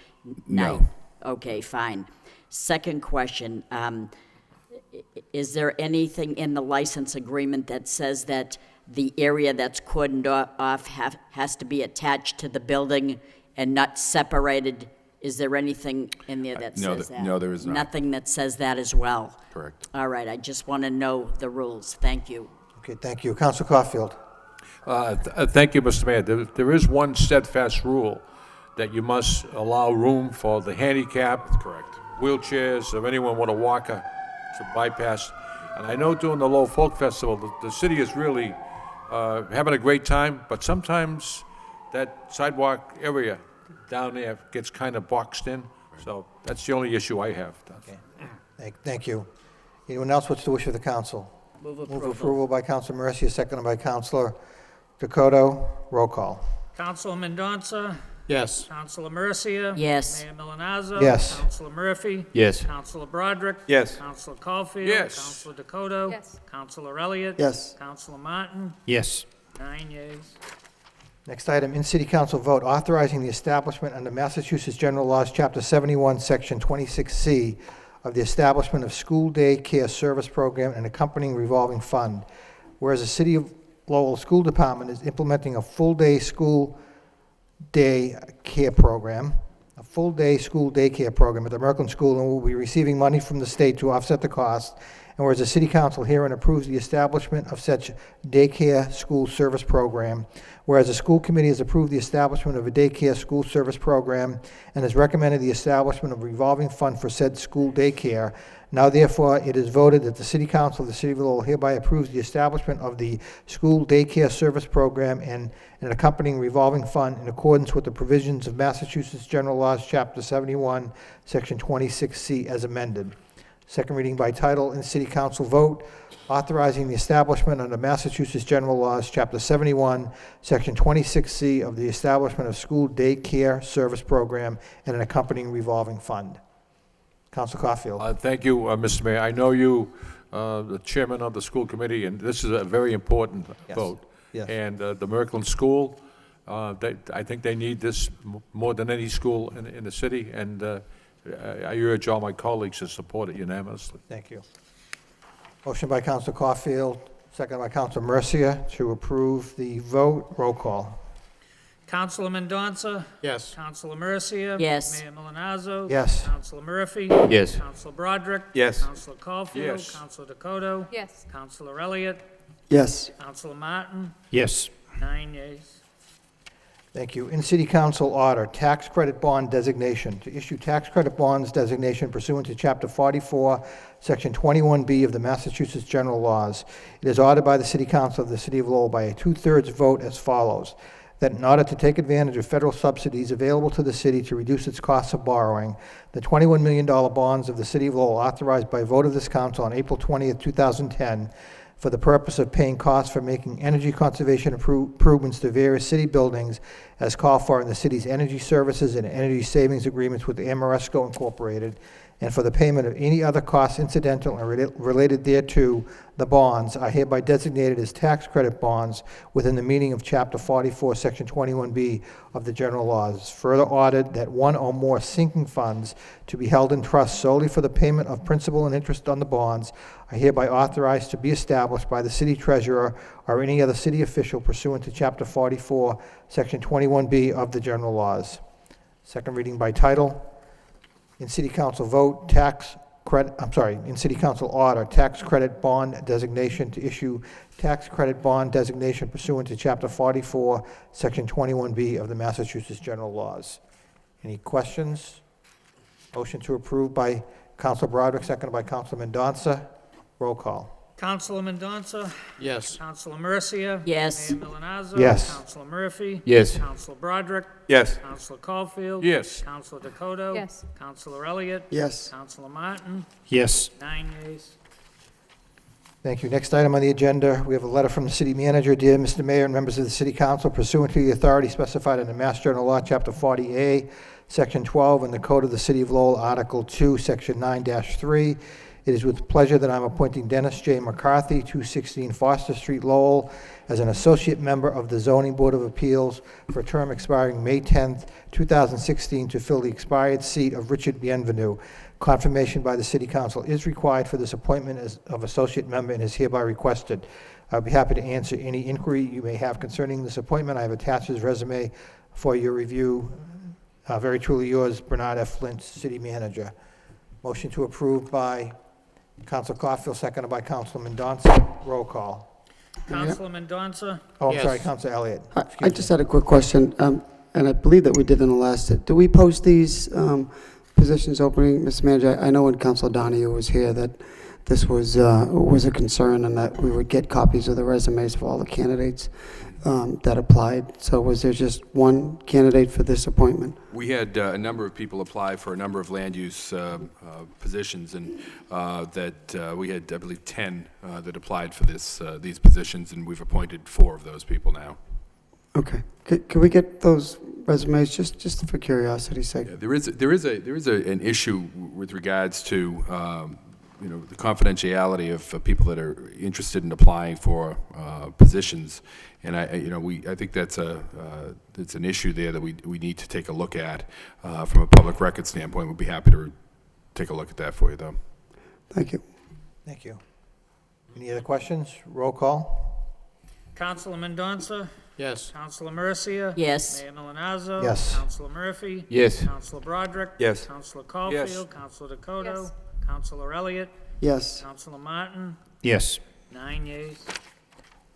S10: night?
S11: No.
S10: Okay, fine. Second question, is there anything in the license agreement that says that the area that's cordoned off has to be attached to the building and not separated? Is there anything in there that
S11: no,
S10: says that?
S11: no, there is not.
S10: Nothing that says that as well?
S11: Correct.
S10: All right, I just want to know the rules. Thank you.
S1: Okay, thank you. Council Caulfield.
S13: Thank you, Mr. Mayor. There is one steadfast rule that you must allow room for the handicapped.
S11: Correct.
S13: Wheelchairs, or anyone with a walker to bypass. And I know during the Lowell Folk Festival, the city is really having a great time, but sometimes that sidewalk area down there gets kind of boxed in. So that's the only issue I have.
S1: Okay. Thank you. Anyone else? What's the wish of the council?
S10: Move
S1: Move
S10: approval.
S1: approval by Councilor Mercia, seconded by Councilor Dakota. Roll call.
S2: Councilor Mendonça,
S9: Yes.
S2: Councilor Mercia.
S10: Yes.
S2: Mayor Milonazo.
S1: Yes.
S2: Councilor Murphy.
S5: Yes.
S2: Councilor Broderick.
S6: Yes.
S2: Councilor Caulfield.
S13: Yes.
S2: Councilor Dakota.
S8: Yes.
S2: Councilor Elliott.
S7: Yes.
S2: Councilor Martin.
S5: Yes.
S2: 9 yeas.
S1: Next item, in City Council vote authorizing the establishment under Massachusetts General Laws, Chapter 71, Section 26C, of the establishment of school day care service program and accompanying revolving fund. Whereas the City of Lowell School Department is implementing a full-day school day care program, a full-day school daycare program at the Merkland School, and will be receiving money from the state to offset the cost. And whereas the City Council herein approves the establishment of such daycare school service program, whereas the school committee has approved the establishment of a daycare school service program and has recommended the establishment of a revolving fund for said school daycare, now therefore it is voted that the City Council of the City of Lowell hereby approves the establishment of the school daycare service program and an accompanying revolving fund in accordance with the provisions of Massachusetts General Laws, Chapter 71, Section 26C, as amended. Second reading by title in City Council vote, authorizing the establishment under Massachusetts General Laws, Chapter 71, Section 26C of the establishment of school day care service program and an accompanying revolving fund. Council Caulfield.
S13: Thank you, Mr. Mayor. I know you, the chairman of the school committee, and this is a very important
S1: Yes.
S13: vote.
S1: Yes.
S13: And the Merkland School, I think they need this more than any school in the city, and I urge all my colleagues to support it unanimously.
S1: Thank you. Motion by Council Caulfield, second by Council Mercia to approve the vote. Roll call.
S2: Councilor Mendonça.
S9: Yes.
S2: Councilor Mercia.
S10: Yes.
S2: Mayor Milonazo.
S1: Yes.
S2: Councilor Murphy.
S5: Yes.
S2: Councilor Broderick.
S6: Yes.
S2: Councilor Caulfield.
S13: Yes.
S2: Councilor Dakota.
S8: Yes.
S2: Councilor Elliott.
S7: Yes.
S2: Councilor Martin.
S5: Yes.
S2: 9 yeas.
S1: Thank you. In City Council order, tax credit bond designation. To issue tax credit bonds designation pursuant to Chapter 44, Section 21B of the Massachusetts General Laws. It is ordered by the City Council of the City of Lowell by a 2/3 vote as follows: that in order to take advantage of federal subsidies available to the city to reduce its costs of borrowing, the $21 million bonds of the City of Lowell authorized by vote of this council on April 20th, 2010, for the purpose of paying costs for making energy conservation improvements to various city buildings as called for in the city's energy services and energy savings agreements with Amoresco Incorporated, and for the payment of any other costs incidental and related thereto, the bonds are hereby designated as tax credit bonds within the meaning of Chapter 44, Section 21B of the General Laws. Further ordered that one or more sinking funds to be held in trust solely for the payment of principal and interest on the bonds are hereby authorized to be established by the city treasurer or any other city official pursuant to Chapter 44, Section 21B of the General Laws. Second reading by title. In City Council vote, in City Council order, tax credit bond designation to issue tax credit bond designation pursuant to Chapter 44, Section 21B of the Massachusetts General Laws. Any questions? Motion to approve by Counselor Broderick, seconded by Counselor Mendonça. Roll call.
S2: Counselor Mendonça.
S9: Yes.
S2: Counselor Mercia.
S10: Yes.
S2: Mayor Milonazo.
S1: Yes.
S2: Counselor Murphy.
S5: Yes.
S2: Counselor Broderick.
S6: Yes.
S2: Counselor Caulfield.
S13: Yes.
S2: Counselor Dakota.
S3: Yes.
S2: Counselor Elliott.
S7: Yes.
S2: Counselor Martin.
S5: Yes.
S2: 9 yeas.
S1: Thank you. Next item on the agenda, we have a letter from the city manager. Dear Mr. Mayor and members of the city council, pursuant to the authority specified in the Mass General Law, Chapter 40A, Section 12, and the Code of the City of Lowell, Article 2, Section 9-3, it is with pleasure that I'm appointing Dennis J. McCarthy, 216 Foster Street, Lowell, as an associate member of the Zoning Board of Appeals for a term expiring May 10th, 2016, to fill the expired seat of Richard Bienvenu. Confirmation by the City Council is required for this appointment as of associate member and is hereby requested. I'll be happy to answer any inquiry you may have concerning this appointment. I have attached his resume for your review. Very truly yours, Bernard F. Lynch, City Manager. Motion to approve by Councilor Caulfield, seconded by Councilor Mendonça. Roll call.
S2: Counselor Mendonça.
S1: Oh, I'm
S9: Yes.
S1: sorry, Councilor Elliott.
S7: I just had a quick question, and I believe that we did in the last, do we post these positions opening, Mr. Manager? I know when Councilor Donahue was here that this was a concern and that we would get copies of the resumes of all the candidates that applied. So was there just one candidate for this appointment?
S11: We had a number of people apply for a number of land use positions, and we had, I believe, 10 that applied for these positions, and we've appointed 4 of those people now.
S7: Okay. Can we get those resumes, just for curiosity's sake?
S11: Yeah, there is an issue with regards to the confidentiality of people that are interested in applying for positions, and I think that's it's an issue there that we need to take a look at from a public record standpoint. We'd be happy to take a look at that for you, though.
S7: Thank you.
S1: Thank you. Any other questions? Roll call.
S2: Counselor Mendonça.
S9: Yes.
S2: Counselor Mercia.
S10: Yes.
S2: Mayor Milonazo.
S1: Yes.
S2: Counselor Murphy.
S5: Yes.
S2: Counselor Broderick.
S6: Yes.
S2: Counselor Caulfield. Counselor Dakota.
S3: Yes.
S2: Counselor Elliott.
S7: Yes.
S2: Counselor Martin.
S5: Yes.
S2: 9 yeas.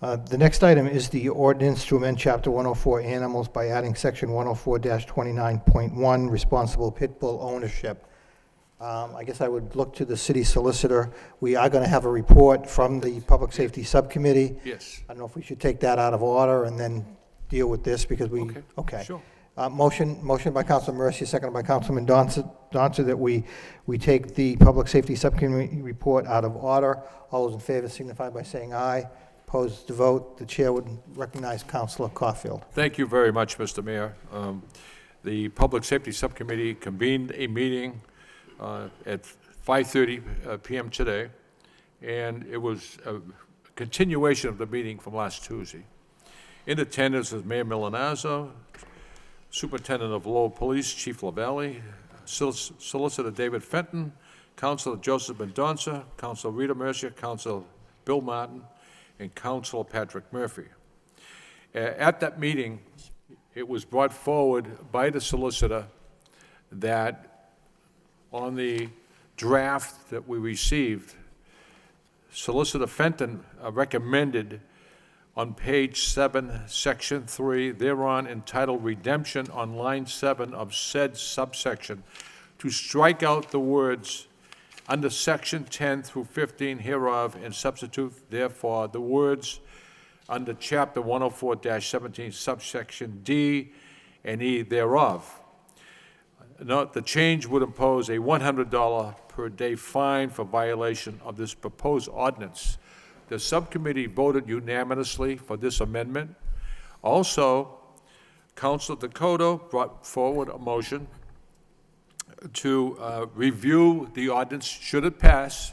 S1: The next item is the ordinance to amend Chapter 104 Animals by adding Section 104-29.1, Responsible Pit Bull Ownership. I guess I would look to the city solicitor. We are going to have a report from the Public Safety Subcommittee.
S11: Yes.
S1: I don't know if we should take that out of order and then deal with this because we...
S11: Okay, sure.
S1: Motion by Councilor Mercia, seconded by Councilman Mendonça that we take the Public Safety Subcommittee report out of order. All those in favor signify by saying aye. Opposed to vote. The chair would recognize Councilor Caulfield.
S13: Thank you very much, Mr. Mayor. The Public Safety Subcommittee convened a meeting at 5:30 p.m. today, and it was a continuation of the meeting from last Tuesday. In attendance was Mayor Milonazo, Superintendent of Lowell Police, Chief LaValle, Solicitor David Fenton, Councilor Joseph Mendonça, Councilor Rita Mercia, Councilor Bill Martin, and Councilor Patrick Murphy. At that meeting, it was brought forward by the solicitor that on the draft that we received, Solicitor Fenton recommended on page 7, section 3, thereon entitled Redemption on line 7 of said subsection, to strike out the words under section 10 through 15 hereof and substitute therefore the words under chapter 104-17 subsection D and E thereof. Note, the change would impose a $100 per day fine for violation of this proposed ordinance. The subcommittee voted unanimously for this amendment. Also, Councilor Dakota brought forward a motion to review the ordinance, should it pass,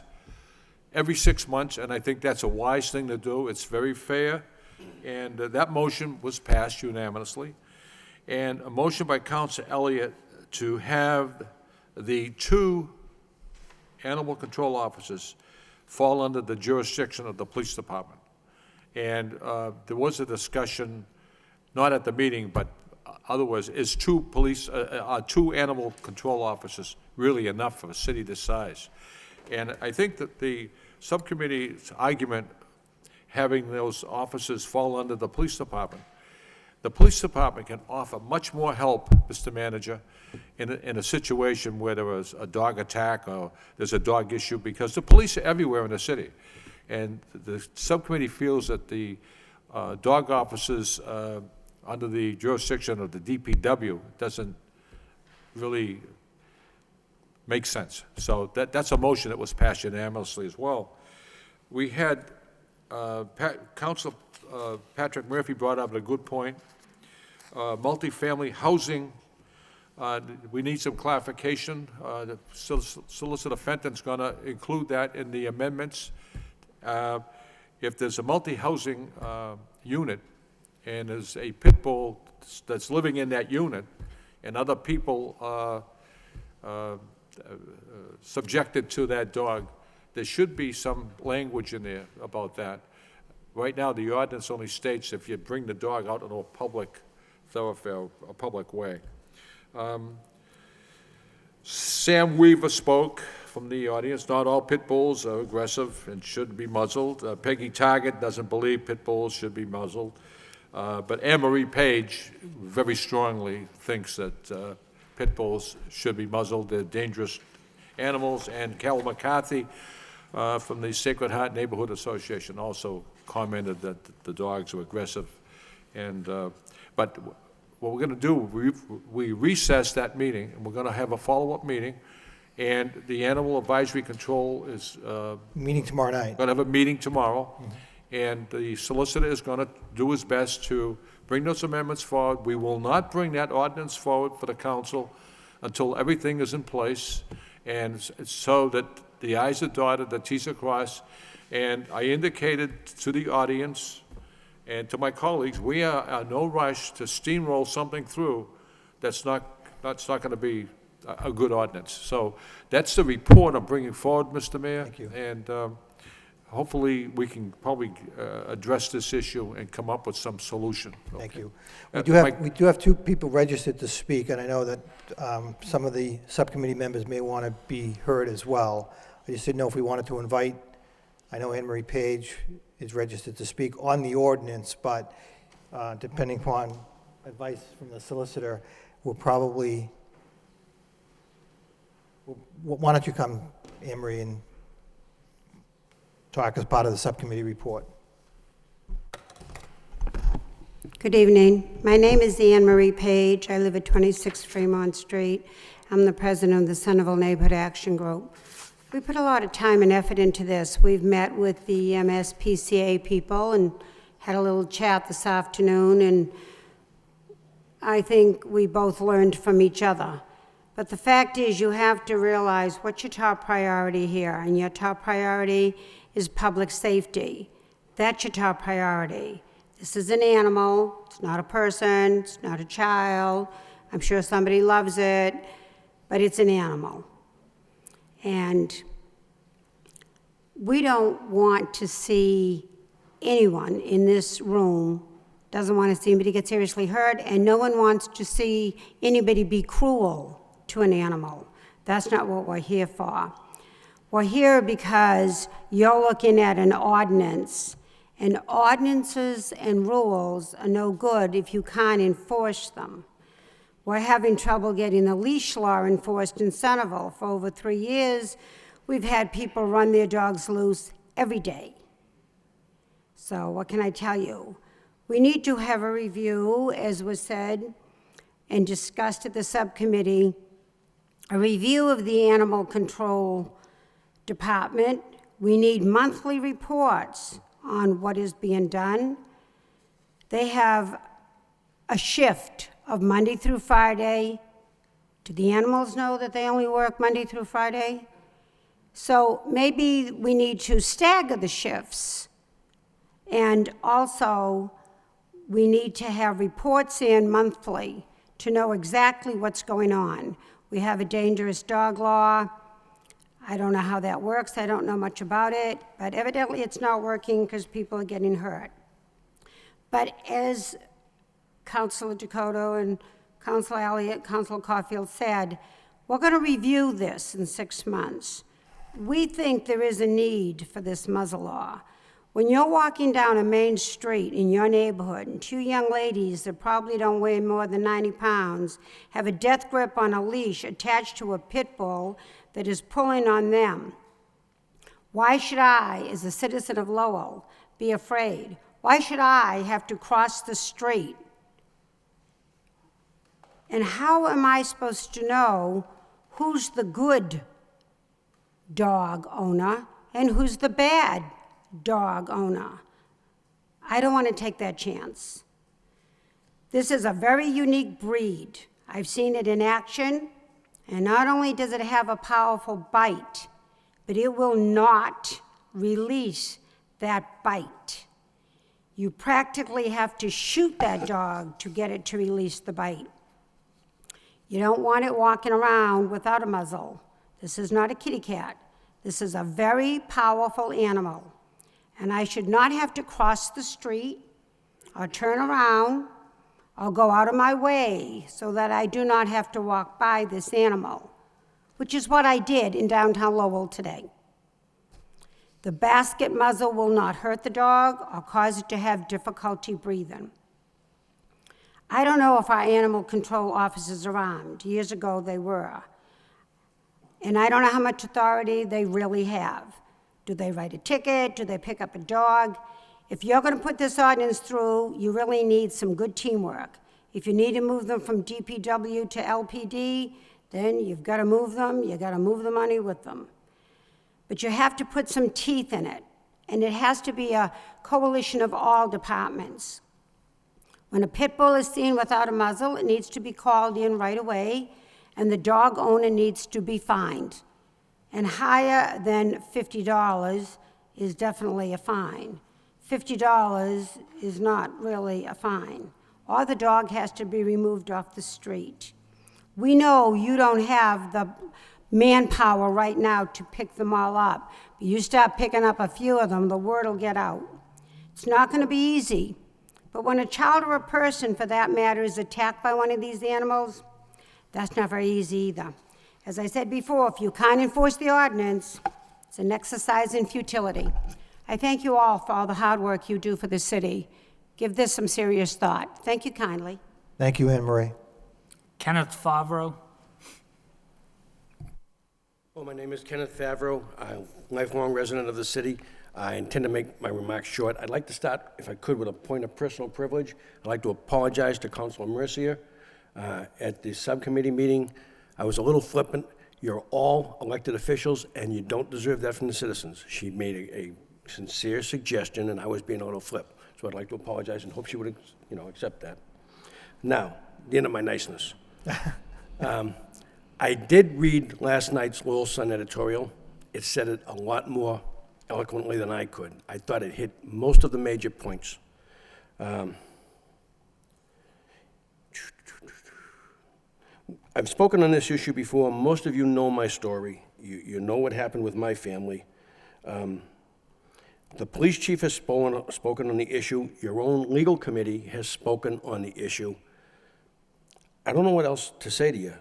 S13: every 6 months, and I think that's a wise thing to do. It's very fair, and that motion was passed unanimously. And a motion by Councilor Elliott to have the 2 animal control officers fall under the jurisdiction of the police department. And there was a discussion, not at the meeting, but otherwise, is 2 animal control officers really enough for a city this size? And I think that the subcommittee's argument, having those officers fall under the police department, The police department can offer much more help, Mr. Manager, in a situation where there was a dog attack or there's a dog issue, because the police are everywhere in the city. And the subcommittee feels that the dog officers under the jurisdiction of the DPW doesn't really make sense. So that's a motion that was passed unanimously as well. We had, Council Patrick Murphy brought up a good point. Multifamily housing, we need some clarification. The Solicitor Fenton's going to include that in the amendments. If there's a multi-housing unit and there's a pit bull that's living in that unit and other people are subjected to that dog, there should be some language in there about that. Right now, the ordinance only states if you bring the dog out into a public thoroughfare, a public way. Sam Weaver spoke from the audience. Not all pit bulls are aggressive and should be muzzled. Peggy Target doesn't believe pit bulls should be muzzled. But Anne Marie Page very strongly thinks that pit bulls should be muzzled. They're dangerous animals. And Carol McCarthy from the Sacred Heart Neighborhood Association also commented that the dogs were aggressive. And but what we're going to do, we recess that meeting, and we're going to have a follow-up meeting. And the Animal Advisory Control is
S1: Meeting tomorrow night.
S13: going to have a meeting tomorrow. And the solicitor is going to do his best to bring those amendments forward. We will not bring that ordinance forward for the council until everything is in place, and so that the I's are dotted, the T's are crossed. And I indicated to the audience and to my colleagues, we are in no rush to steamroll something through that's not going to be a good ordinance. So that's the report I'm bringing forward, Mr. Mayor.
S1: Thank you.
S13: And hopefully, we can probably address this issue and come up with some solution.
S1: Thank
S13: Okay.
S1: you. We do have two people registered to speak, and I know that some of the subcommittee members may want to be heard as well. I just didn't know if we wanted to invite, I know Anne Marie Page is registered to speak on the ordinance, but depending upon advice from the solicitor, we'll probably, why don't you come, Anne Marie, and talk as part of the subcommittee report.
S14: Good evening. My name is Anne Marie Page. I live at 26 Fremont Street. I'm the president of the Centerville Neighborhood Action Group. We put a lot of time and effort into this. We've met with the MSPCA people and had a little chat this afternoon, and I think we both learned from each other. But the fact is, you have to realize what's your top priority here, and your top priority is public safety. That's your top priority. This is an animal, it's not a person, it's not a child. I'm sure somebody loves it, but it's an animal. And we don't want to see anyone in this room, doesn't want to see anybody get seriously hurt, and no one wants to see anybody be cruel to an animal. That's not what we're here for. We're here because you're looking at an ordinance, and ordinances and rules are no good if you can't enforce them. We're having trouble getting the leash law enforced in Centerville. For over 3 years, we've had people run their dogs loose every day. So what can I tell you? We need to have a review, as was said and discussed at the subcommittee, a review of the animal control department. We need monthly reports on what is being done. They have a shift of Monday through Friday. Do the animals know that they only work Monday through Friday? So maybe we need to stagger the shifts. And also, we need to have reports in monthly to know exactly what's going on. We have a dangerous dog law. I don't know how that works. I don't know much about it, but evidently it's not working because people are getting hurt. But as Councilor Dakota and Councilor Elliott, Councilor Caulfield said, we're going to review this in 6 months. We think there is a need for this muzzle law. When you're walking down a main street in your neighborhood and two young ladies that probably don't weigh more than 90 pounds have a death grip on a leash attached to a pit bull that is pulling on them, why should I, as a citizen of Lowell, be afraid? Why should I have to cross the street? And how am I supposed to know who's the good dog owner and who's the bad dog owner? I don't want to take that chance. This is a very unique breed. I've seen it in action, and not only does it have a powerful bite, but it will not release that bite. You practically have to shoot that dog to get it to release the bite. You don't want it walking around without a muzzle. This is not a kitty cat. This is a very powerful animal. And I should not have to cross the street or turn around or go out of my way so that I do not have to walk by this animal, which is what I did in downtown Lowell today. The basket muzzle will not hurt the dog or cause it to have difficulty breathing. I don't know if our animal control officers are armed. Years ago, they were. And I don't know how much authority they really have. Do they write a ticket? Do they pick up a dog? If you're going to put this ordinance through, you really need some good teamwork. If you need to move them from DPW to LPD, then you've got to move them. You've got to move the money with them. But you have to put some teeth in it, and it has to be a coalition of all departments. When a pit bull is seen without a muzzle, it needs to be called in right away, and the dog owner needs to be fined. And higher than $50 is definitely a fine. $50 is not really a fine. Or the dog has to be removed off the street. We know you don't have the manpower right now to pick them all up. But you start picking up a few of them, the word will get out. It's not going to be easy. But when a child or a person, for that matter, is attacked by one of these animals, that's not very easy either. As I said before, if you can't enforce the ordinance, it's an exercise in futility. I thank you all for all the hard work you do for the city. Give this some serious thought. Thank you kindly.
S1: Thank you, Anne Marie.
S2: Kenneth Favreau.
S15: Well, my name is Kenneth Favreau. I'm a lifelong resident of the city. I intend to make my remarks short. I'd like to start, if I could, with a point of personal privilege. I'd like to apologize to Councilor Mercier. At the subcommittee meeting, I was a little flippant. You're all elected officials, and you don't deserve that from the citizens. She made a sincere suggestion, and I was being a little flip. So I'd like to apologize and hope she would, accept that. Now, the end of my niceness. I did read last night's Lowell Sun editorial. It said it a lot more eloquently than I could. I thought it hit most of the major points. I've spoken on this issue before. Most of you know my story. You know what happened with my family. The police chief has spoken on the issue. Your own legal committee has spoken on the issue. I don't know what else to say to you.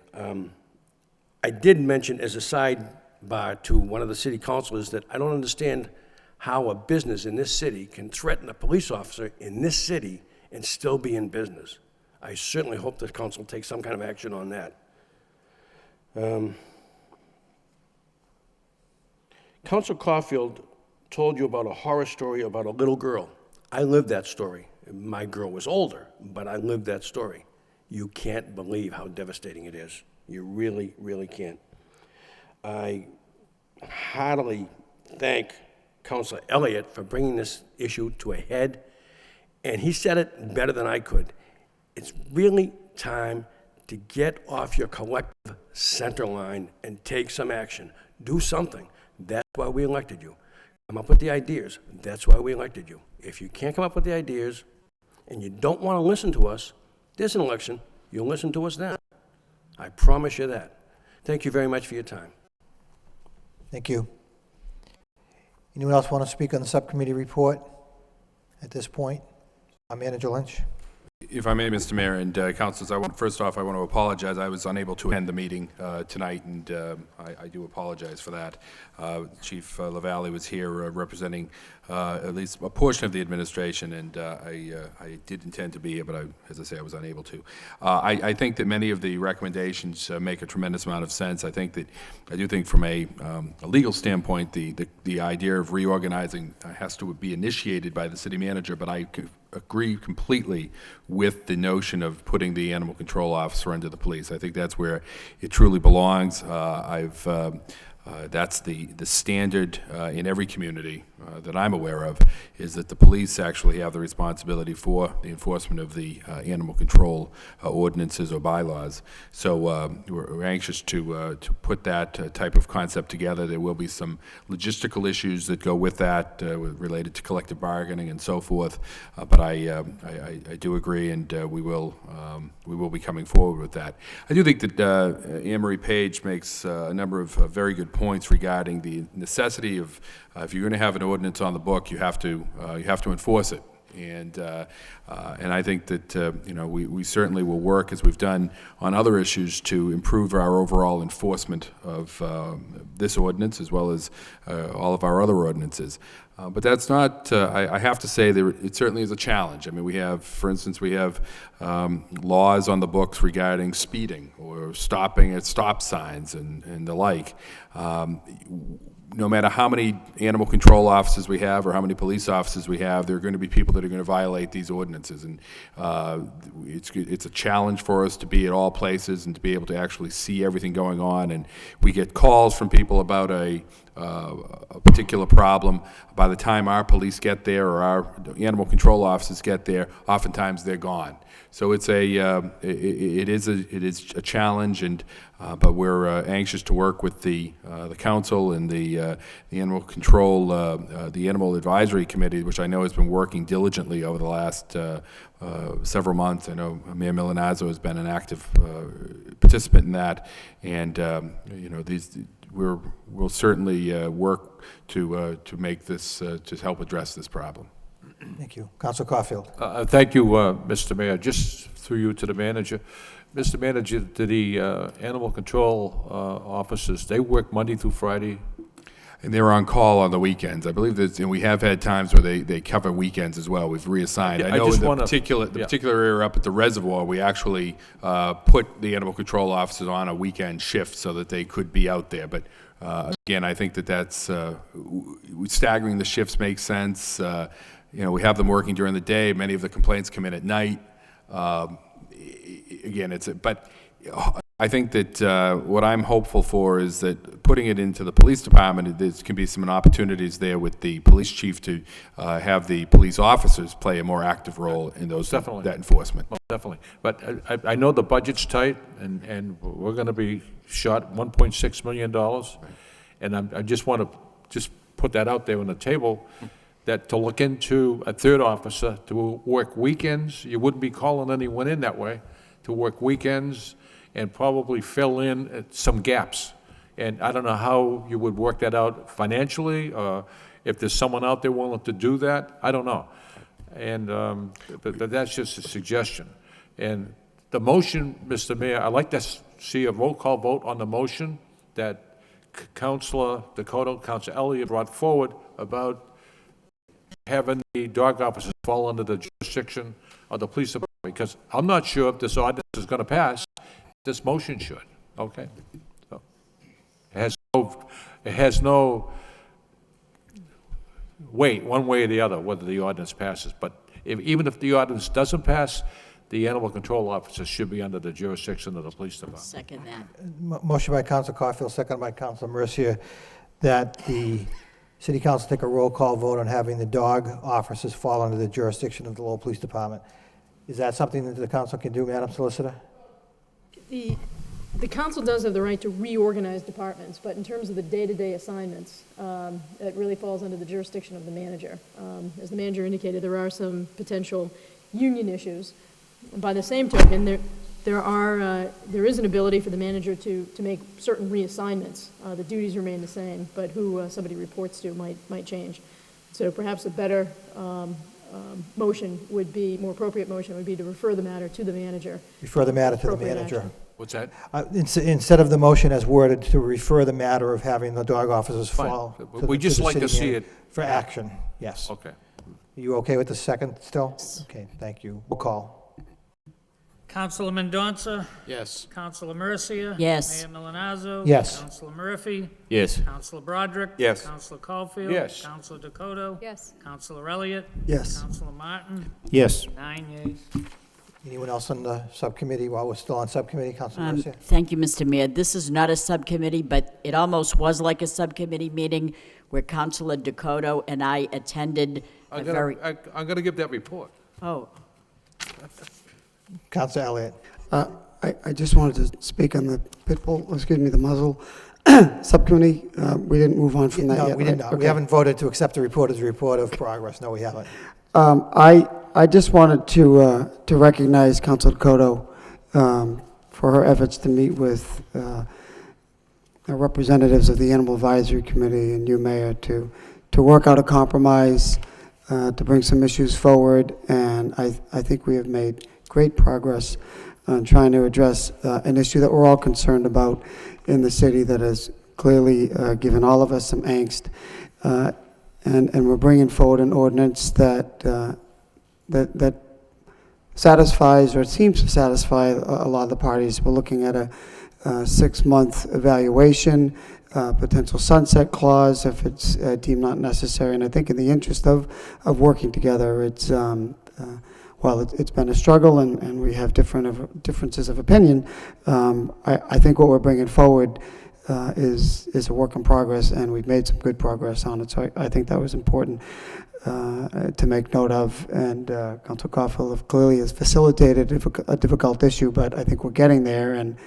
S15: I did mention as a sidebar to one of the city councilors that I don't understand how a business in this city can threaten a police officer in this city and still be in business. I certainly hope the council takes some kind of action on that. Councilor Caulfield told you about a horror story about a little girl. I lived that story. My girl was older, but I lived that story. You can't believe how devastating it is. You really, really can't. I heartily thank Councilor Elliott for bringing this issue to a head, and he said it better than I could. It's really time to get off your collective center line and take some action. Do something. That's why we elected you. Come up with the ideas. That's why we elected you. If you can't come up with the ideas and you don't want to listen to us, there's an election. You'll listen to us then. I promise you that. Thank you very much for your time.
S1: Thank you. Anyone else want to speak on the subcommittee report at this point? Manager Lynch.
S11: If I may, Mr. Mayor and councilors, first off, I want to apologize. I was unable to attend the meeting tonight, and I do apologize for that. Chief LaValle was here representing at least a portion of the administration, and I did intend to be here, but as I say, I was unable to. I think that many of the recommendations make a tremendous amount of sense. I do think from a legal standpoint, the idea of reorganizing has to be initiated by the city manager, but I agree completely with the notion of putting the animal control officer under the police. I think that's where it truly belongs. That's the standard in every community that I'm aware of, is that the police actually have the responsibility for the enforcement of the animal control ordinances or bylaws. So we're anxious to put that type of concept together. There will be some logistical issues that go with that related to collective bargaining and so forth, but I do agree, and we will be coming forward with that. I do think that Anne Marie Page makes a number of very good points regarding the necessity of if you're going to have an ordinance on the book, you have to enforce it. And I think that we certainly will work, as we've done on other issues, to improve our overall enforcement of this ordinance as well as all of our other ordinances. But that's not, I have to say, it certainly is a challenge. I mean, for instance, we have laws on the books regarding speeding or stopping at stop signs and the like. No matter how many animal control officers we have or how many police officers we have, there are going to be people that are going to violate these ordinances. And it's a challenge for us to be at all places and to be able to actually see everything going on. And we get calls from people about a particular problem. By the time our police get there or our animal control officers get there, oftentimes they're gone. So it is a challenge, and but we're anxious to work with the council and the animal control, the animal advisory committee, which I know has been working diligently over the last several months. I know Mayor Milanazzo has been an active participant in that, and we'll certainly work to make this to help address this problem.
S1: Thank you. Council Caulfield.
S13: Thank you, Mr. Mayor. Just through you to the manager. Mr. Manager, the animal control officers, they work Monday through Friday?
S11: And they're on call on the weekends. I believe that, and we have had times where they cover weekends as well. We've reassigned. I know in the particular area up at the reservoir, we actually put the animal control officers on a weekend shift so that they could be out there. But again, I think that's staggering the shifts makes sense. We have them working during the day. Many of the complaints come in at night. Again, but I think that what I'm hopeful for is that putting it into the police department, there can be some opportunities there with the police chief to have the police officers play a more active role in that enforcement.
S13: Most definitely. But I know the budget's tight, and we're going to be short $1.6 million. Right. And I just want to put that out there on the table, that to look into a third officer to work weekends. You wouldn't be calling anyone in that way, to work weekends and probably fill in some gaps. And I don't know how you would work that out financially, or if there's someone out there willing to do that, I don't know. And but that's just a suggestion. And the motion, Mr. Mayor, I'd like to see a roll call vote on the motion that Councilor Dakota, Councilor Elliott brought forward about having the dog officers fall under the jurisdiction of the police department, because I'm not sure if this ordinance is going to pass. This motion should. Okay. So it has no weight one way or the other whether the ordinance passes. But even if the ordinance doesn't pass, the animal control officers should be under the jurisdiction of the police department.
S10: Second that.
S1: Motion by Council Caulfield, second by Council Mercier, that the City Council take a roll call vote on having the dog officers fall under the jurisdiction of the Lowell Police Department. Is that something that the council can do, Madam Solicitor?
S16: The council does have the right to reorganize departments, but in terms of the day-to-day assignments, it really falls under the jurisdiction of the manager. As the manager indicated, there are some potential union issues. By the same token, there is an ability for the manager to make certain reassignments. The duties remain the same, but who somebody reports to might change. So perhaps a better motion would be, more appropriate motion would be to refer the matter to the manager.
S1: Refer the matter to the
S16: Appropriate
S1: manager.
S16: action.
S13: What's that?
S1: Instead of the motion as worded, to refer the matter of having the dog officers
S13: Fine.
S1: fall.
S13: We just
S1: the
S13: like to
S1: city
S13: see
S1: manager
S13: it.
S1: for action, yes.
S13: Okay.
S1: You okay with the second still? Okay, thank you. We'll call.
S2: Councilor Mendonça?
S9: Yes.
S2: Councilor Mercia?
S10: Yes.
S2: Mayor Milonazo?
S1: Yes.
S2: Councilor Murphy?
S5: Yes.
S2: Councilor Broderick?
S6: Yes.
S2: Councilor Caulfield?
S13: Yes.
S2: Councilor Dakota?
S16: Yes.
S2: Councilor Elliott?
S7: Yes.
S2: Councilor Martin?
S5: Yes.
S2: 9 yeas.
S1: Anyone else on the subcommittee while we're still on subcommittee? Councilor Mercia?
S10: Thank you, Mr. Mayor. This is not a subcommittee, but it almost was like a subcommittee meeting where Councilor Dakota and I attended a very...
S13: I'm gonna give that report.
S10: Oh,
S1: Councilor Elliott?
S7: I just wanted to speak on the the muzzle subcommittee. We didn't move on from that
S1: No,
S7: yet.
S1: we did
S7: right?
S1: not. We
S7: Okay.
S1: haven't voted to accept the report as a report of progress. No, we haven't.
S7: I just wanted to recognize Council Dakota for her efforts to meet with the representatives of the Animal Advisory Committee and you, Mayor, to work out a compromise, to bring some issues forward, and I think we have made great progress on trying to address an issue that we're all concerned about in the city that has clearly given all of us some angst. And we're bringing forward an ordinance that satisfies, or it seems to satisfy, a lot of the parties. We're looking at a 6-month evaluation, potential sunset clause if it's deemed not necessary. And I think in the interest of working together, it's while it's been a struggle and we have differences of opinion, I think what we're bringing forward is a work in progress, and we've made some good progress on it. So I think that was important to make note of. And Councilor Caulfield clearly has facilitated a difficult issue, but I think we're getting there. And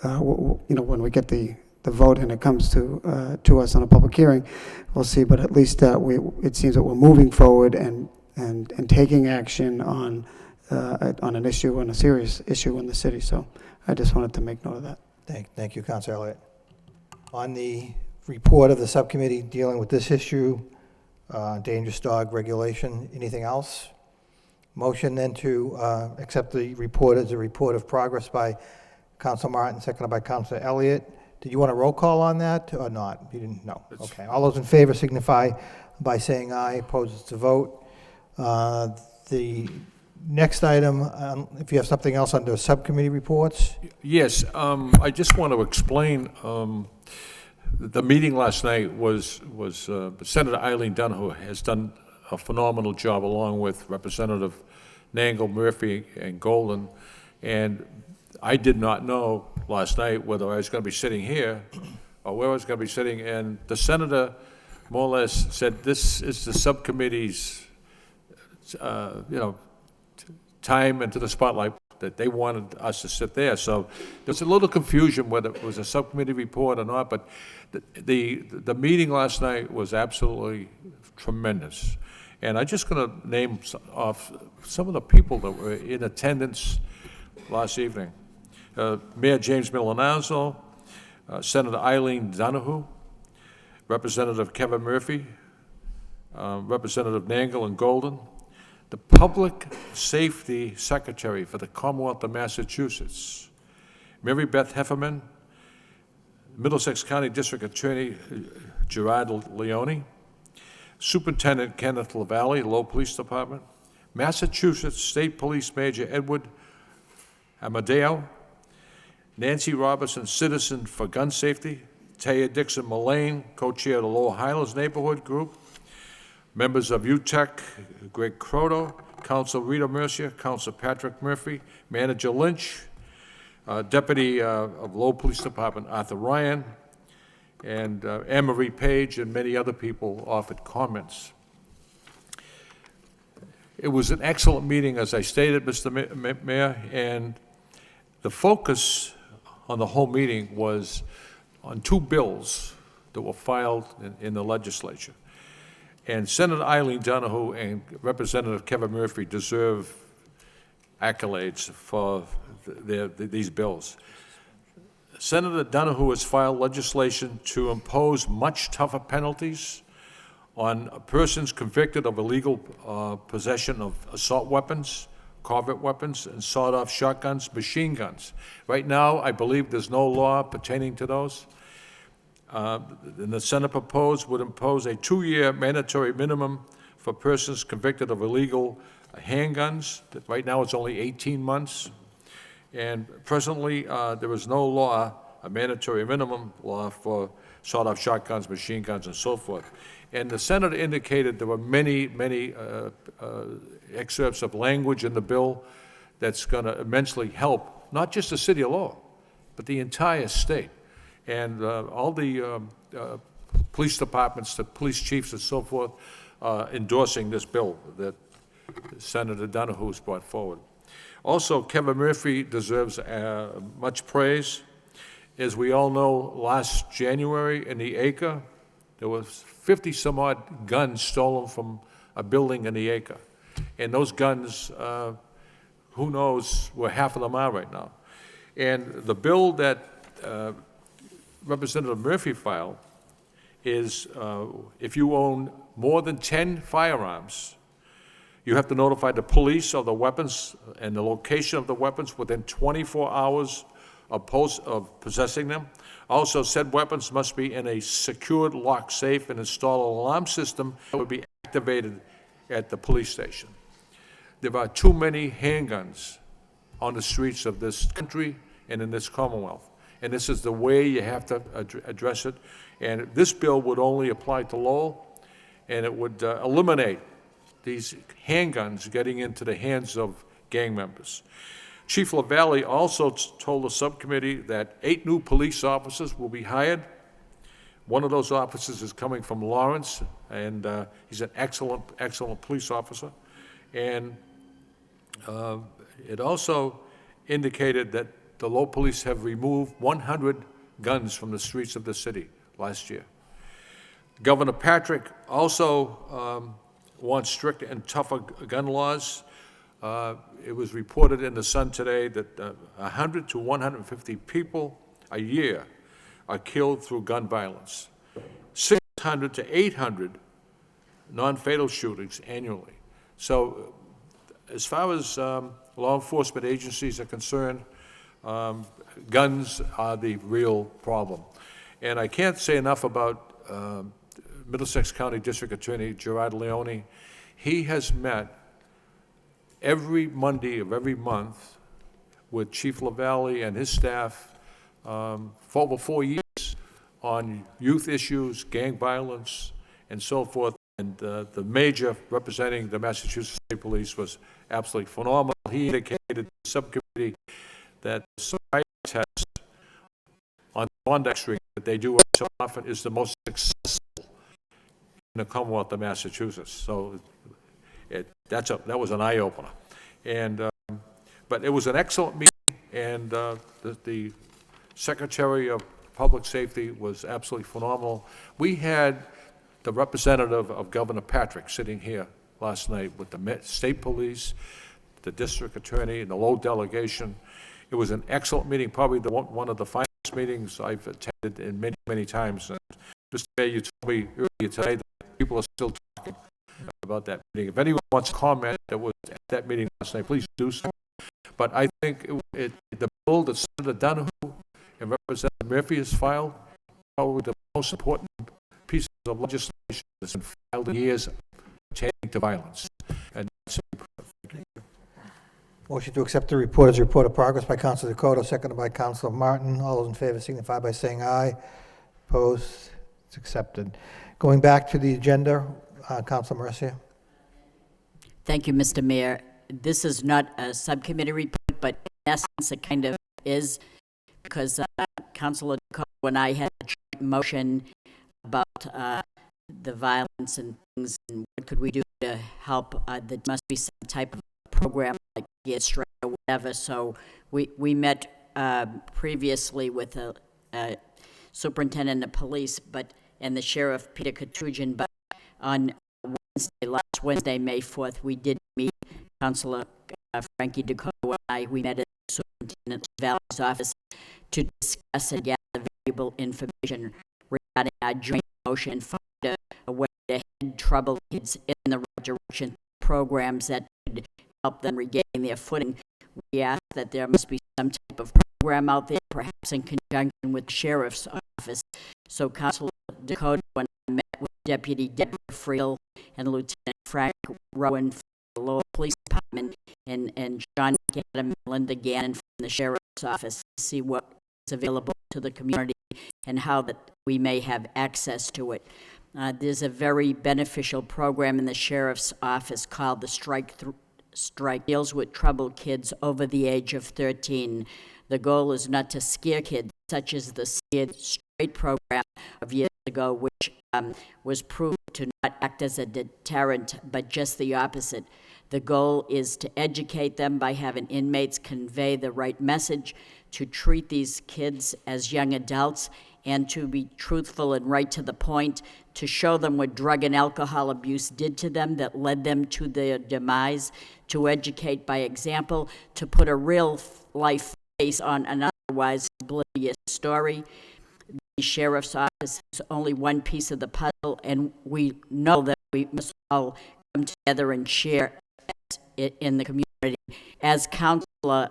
S7: when we get the vote and it comes to us on a public hearing, we'll see. But at least it seems that we're moving forward and taking action on an issue, on a serious issue in the city. So I just wanted to make note of that.
S1: Thank you, Councilor Elliott. On the report of the subcommittee dealing with this issue, dangerous dog regulation, anything else? Motion then to accept the report as a report of progress by Councilor Martin, seconded by Councilor Elliott. Did you want a roll call on that or not? You didn't? No. Okay. All those in favor signify by saying aye. Opposed to vote. The next item, if you have something else under subcommittee reports.
S13: Yes, I just want to explain, the meeting last night was Senator Eileen Donoghue has done a phenomenal job along with Representative Nangle, Murphy, and Golden, and I did not know last night whether I was going to be sitting here or where I was going to be sitting, and the senator more or less said this is the subcommittee's time into the spotlight, that they wanted us to sit there. So there's a little confusion whether it was a subcommittee report or not, but the meeting last night was absolutely tremendous. And I'm just going to name off some of the people that were in attendance last evening. Mayor James Milonazo, Senator Eileen Donoghue, Representative Kevin Murphy, Representative Nangle and Golden, the Public Safety Secretary for the Commonwealth of Massachusetts, Mary Beth Hefferman, Middlesex County District Attorney Gerard Leone, Superintendent Kenneth LaValle, Lowell Police Department, Massachusetts State Police Major Edward Amadeo, Nancy Robertson, Citizen for Gun Safety, Taya Dixon Mullane, co-chair of the Lowell Highlands Neighborhood Group, members of UTEC, Greg Croto, Council Rita Mercier, Council Patrick Murphy, Manager Lynch, Deputy of Lowell Police Department Arthur Ryan, and Anne Marie Page, and many other people offered comments. It was an excellent meeting, as I stated, Mr. Mayor, and the focus on the whole meeting was on 2 bills that were filed in the legislature. And Senator Eileen Donoghue and Representative Kevin Murphy deserve accolades for these bills. Senator Donoghue has filed legislation to impose much tougher penalties on persons convicted of illegal possession of assault weapons, covert weapons, and sawed-off shotguns, machine guns. Right now, I believe there's no law pertaining to those. And the Senate proposed would impose a 2-year mandatory minimum for persons convicted of illegal handguns. Right now, it's only 18 months. And presently, there is no law, a mandatory minimum law for sawed-off shotguns, machine guns, and so forth. And the Senate indicated there were many excerpts of language in the bill that's going to immensely help, not just the city of Lowell, but the entire state. And all the police departments, the police chiefs and so forth, endorsing this bill that Senator Donahue's brought forward. Also, Kevin Murphy deserves much praise. As we all know, last January in the Acre, there was 50-some-odd guns stolen from a building in the Acre. And those guns, who knows where half of them are right now. And the bill that Representative Murphy filed is if you own more than 10 firearms, you have to notify the police of the weapons and the location of the weapons within 24 hours of possessing them. Also, said weapons must be in a secured lock safe and install an alarm system that would be activated at the police station. There are too many handguns on the streets of this country and in this Commonwealth. And this is the way you have to address it. And this bill would only apply to Lowell, and it would eliminate these handguns getting into the hands of gang members. Chief LaValle also told the subcommittee that 8 new police officers will be hired. One of those officers is coming from Lawrence, and he's an excellent police officer. And it also indicated that the Lowell police have removed 100 guns from the streets of the city last year. Governor Patrick also wants strict and tougher gun laws. It was reported in the Sun today that 100 to 150 people a year are killed through gun violence. 600 to 800 non-fatal shootings annually. So as far as law enforcement agencies are concerned, guns are the real problem. And I can't say enough about Middlesex County District Attorney Gerard Leone. He has met every Monday of every month with Chief LaValle and his staff for over 4 years on youth issues, gang violence, and so forth. And the major representing the Massachusetts State Police was absolutely phenomenal. He indicated to the subcommittee that the sobriety test on Klondike Street that they do so often is the most successful in the Commonwealth of Massachusetts. So that was an eye-opener. And but it was an excellent meeting, and the Secretary of Public Safety was absolutely phenomenal. We had the representative of Governor Patrick sitting here last night with the state police, the district attorney, and the Lowell delegation. It was an excellent meeting, probably one of the finest meetings I've attended in many times. And Mr. Mayor, you told me earlier today that people are still talking about that meeting. If anyone wants to comment that was at that meeting last night, please do so. But I think the bill that Senator Donohue and Representative Murphy has filed, probably the most important pieces of legislation that's been filed in years pertaining to violence. And
S1: Motion to accept the report as a report of progress by Councilor Dakota, seconded by Councilor Martin. All those in favor signify by saying aye. Opposed? It's accepted. Going back to the agenda, Councilor Mercia.
S10: Thank you, Mr. Mayor. This is not a subcommittee report, but in essence, it kind of is, because Councilor Dakota and I had a joint motion about the violence and things, and what could we do to help. There must be some type of program like Get Straight or whatever. So we met previously with the superintendent of police, and the sheriff, Peter Katujian, but on last Wednesday, May 4th, we did meet Councilor Frankie Dakota and I. We met at the Superintendent LaValle's office to discuss and gather valuable information regarding our joint motion a way to head troubled kids in the right direction, programs that could help them regain their footing. We ask that there must be some type of program out there, perhaps in conjunction with the sheriff's office. So Councilor Dakota, when I met with Deputy Deborah Friel and Lieutenant Frank Rowan from the Lowell Police Department and John Adam and Linda Gannon from the sheriff's office to see what is available to the community and how that we may have access to it. There's a very beneficial program in the sheriff's office called the Strike deals with troubled kids over the age of 13. The goal is not to scare kids, such as the Scared Straight program of years ago, which was proved to not act as a deterrent, but just the opposite. The goal is to educate them by having inmates convey the right message, to treat these kids as young adults, and to be truthful and right to the point, to show them what drug and alcohol abuse did to them that led them to their demise, to educate by example, to put a real life face on an otherwise oblivious story. The sheriff's office is only one piece of the puzzle, and we know that we must all come together and share it in the community, as Councilor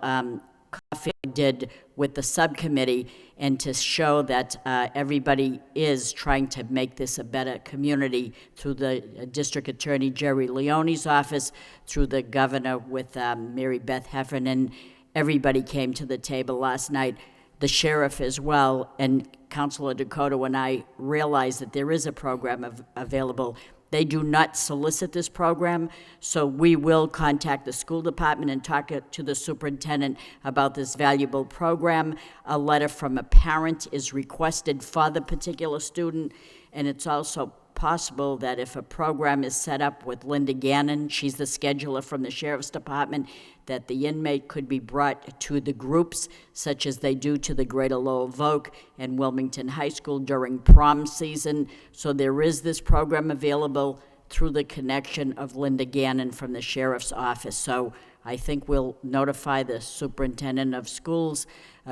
S10: Caulfield did with the subcommittee, and to show that everybody is trying to make this a better community through the District Attorney Jerry Leone's office, through the governor with Mary Beth Heffernan. Everybody came to the table last night, the sheriff as well, and Councilor Dakota and I realized that there is a program available. They do not solicit this program, so we will contact the school department and talk to the superintendent about this valuable program. A letter from a parent is requested for the particular student, and it's also possible that if a program is set up with Linda Gannon, she's the scheduler from the sheriff's department, that the inmate could be brought to the groups, such as they do to the Greater Lowell Voc and Wilmington High School during prom season. So there is this program available through the connection of Linda Gannon from the sheriff's office. So I think we'll notify the superintendent of schools,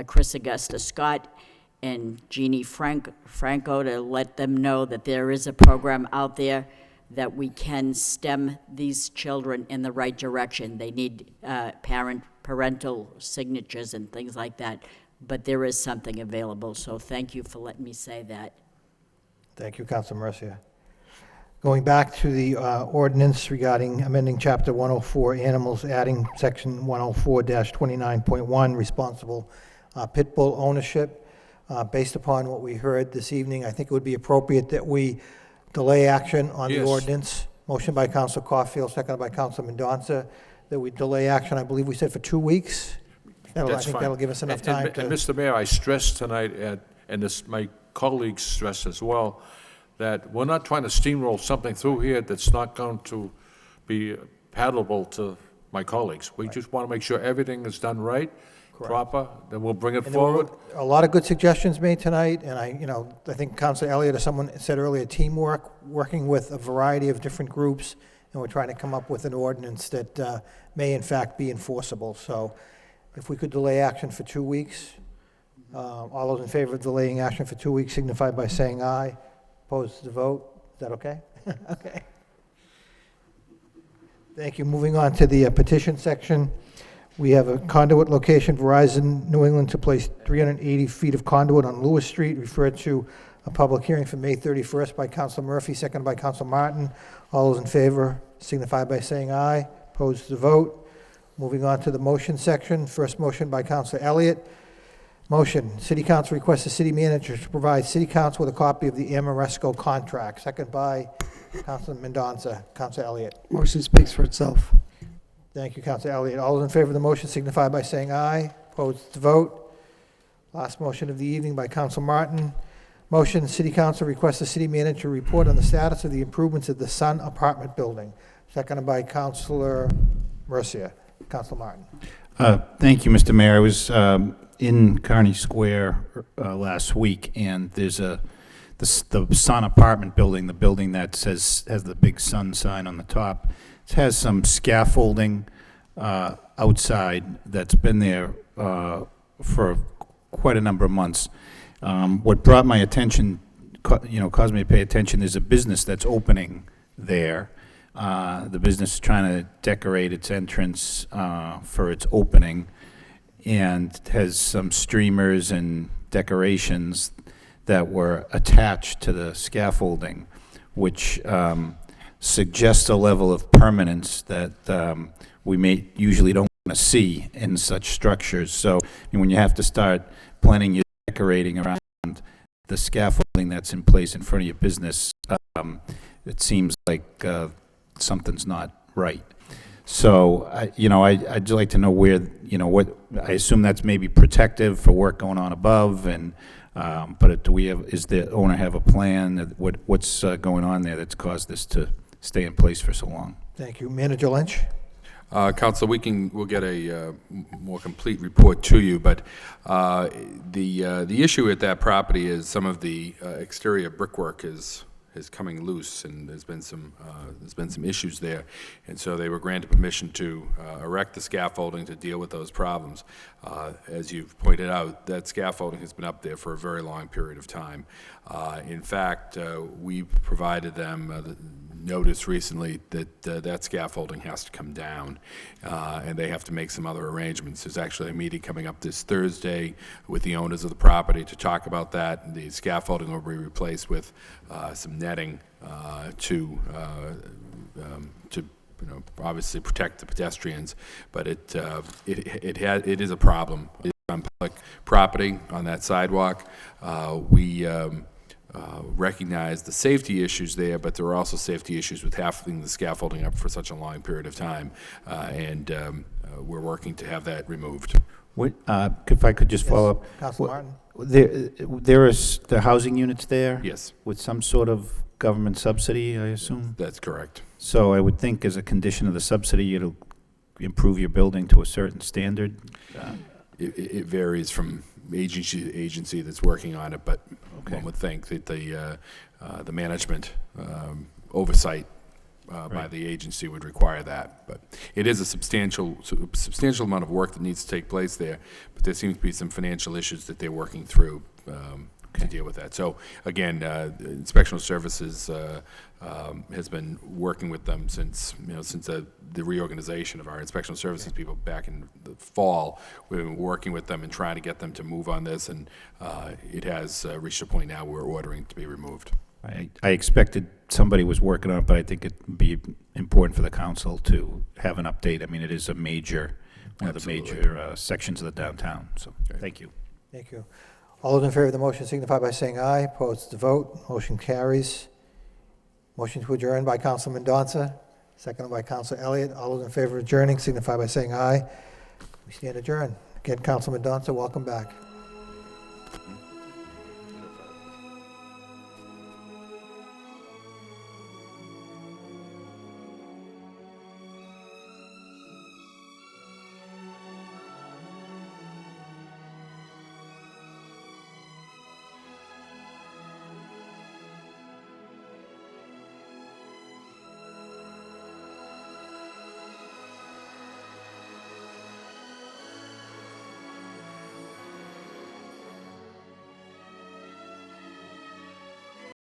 S10: Chris Augusta Scott, and Jeannie Franco, to let them know that there is a program out there that we can stem these children in the right direction. They need parental signatures and things like that, but there is something available, so thank you for letting me say that.
S1: Thank you, Councilor Mercia. Going back to the ordinance regarding amending Chapter 104 Animals, adding Section 104-29.1, responsible pit bull ownership. Based upon what we heard this evening, I think it would be appropriate that we delay action on the
S13: Yes.
S1: ordinance. Motion by Councilor Caulfield, seconded by Councilor Mendonça, that we delay action, I believe we said for 2 weeks. I
S13: That's
S1: think
S13: fine.
S1: that'll give us enough time
S13: And
S1: to...
S13: Mr. Mayor, I stressed tonight, and this, my colleagues stress as well, that we're not trying to steamroll something through here that's not going to be palatable to my colleagues. We just want to make sure everything is done right, proper, then we'll bring it
S1: And there were
S13: forward.
S1: a lot of good suggestions made tonight, and I think Councilor Elliott or someone said earlier, teamwork, working with a variety of different groups, and we're trying to come up with an ordinance that may in fact be enforceable. So if we could delay action for 2 weeks, all those in favor of delaying action for 2 weeks signify by saying aye. Opposed to the vote. Is that okay? Okay. Thank you. Moving on to the petition section. We have a conduit location, Verizon New England, to place 380 feet of conduit on Lewis Street, referred to a public hearing for May 31st by Councilor Murphy, seconded by Councilor Martin. All those in favor signify by saying aye. Opposed to the vote. Moving on to the motion section. First motion by Councilor Elliott. Motion, City Council requests the city manager to provide City Council with a copy of the Amoresco contract. Second by Councilor Mendonça. Councilor Elliott.
S7: Motion speaks for itself.
S1: Thank you, Councilor Elliott. All those in favor of the motion signify by saying aye. Opposed to vote. Last motion of the evening by Councilor Martin. Motion, City Council requests the city manager to report on the status of the improvements at the Sun Apartment Building. Seconded by Councilor Mercia. Councilor Martin.
S5: Thank you, Mr. Mayor. I was in Kearney Square last week, and there's the Sun Apartment Building, the building that has the big Sun sign on the top. It has some scaffolding outside that's been there for quite a number of months. What brought my attention caused me to pay attention. There's a business that's opening there. The business is trying to decorate its entrance for its opening, and has some streamers and decorations that were attached to the scaffolding, which suggests a level of permanence that we usually don't want to see in such structures. So when you have to start planning your decorating around the scaffolding that's in place in front of your business, it seems like something's not right. So, I'd just like to know where, what, I assume that's maybe protective for work going on above, and, but is the owner have a plan? What's going on there that's caused this to stay in place for so long?
S1: Thank you. Manager Lynch?
S11: Council, we'll get a more complete report to you, but the issue at that property is some of the exterior brickwork is coming loose, and there's been some issues there, and so they were granted permission to erect the scaffolding to deal with those problems. As you've pointed out, that scaffolding has been up there for a very long period of time. In fact, we provided them the notice recently that that scaffolding has to come down, and they have to make some other arrangements. There's actually a meeting coming up this Thursday with the owners of the property to talk about that. The scaffolding will be replaced with some netting to obviously protect the pedestrians, but it is a problem. It's on public property on that sidewalk. We recognize the safety issues there, but there are also safety issues with having the scaffolding up for such a long period of time, and we're working to have that removed.
S5: If I could just follow up.
S1: Councilor Martin?
S5: There is the housing units there?
S11: Yes.
S5: With some sort of government subsidy, I assume?
S11: That's correct.
S5: So I would think as a condition of the subsidy, it'll improve your building to a certain standard?
S11: It varies from agency to agency that's working on it, but one would think that the management oversight by the agency would require that. But it is a substantial amount of work that needs to take place there, but there seems to be some financial issues that they're working through to deal with that. So again, Inspectional Services has been working with them since the reorganization of our Inspectional Services people back in the fall. We've been working with them and trying to get them to move on this, and it has reached a point now where we're ordering to be removed.
S5: I expected somebody was working on it, but I think it'd be important for the council to have an update. I mean, it is one of the major sections of the downtown, so thank you.
S1: Thank you. All those in favor of the motion signify by saying aye. Opposed to vote. Motion carries. Motion to adjourn by Councilman Mendoza, seconded by Councilor Elliott. All those in favor of adjourning signify by saying aye. We stand adjourned. Again, Councilman Mendoza, welcome back.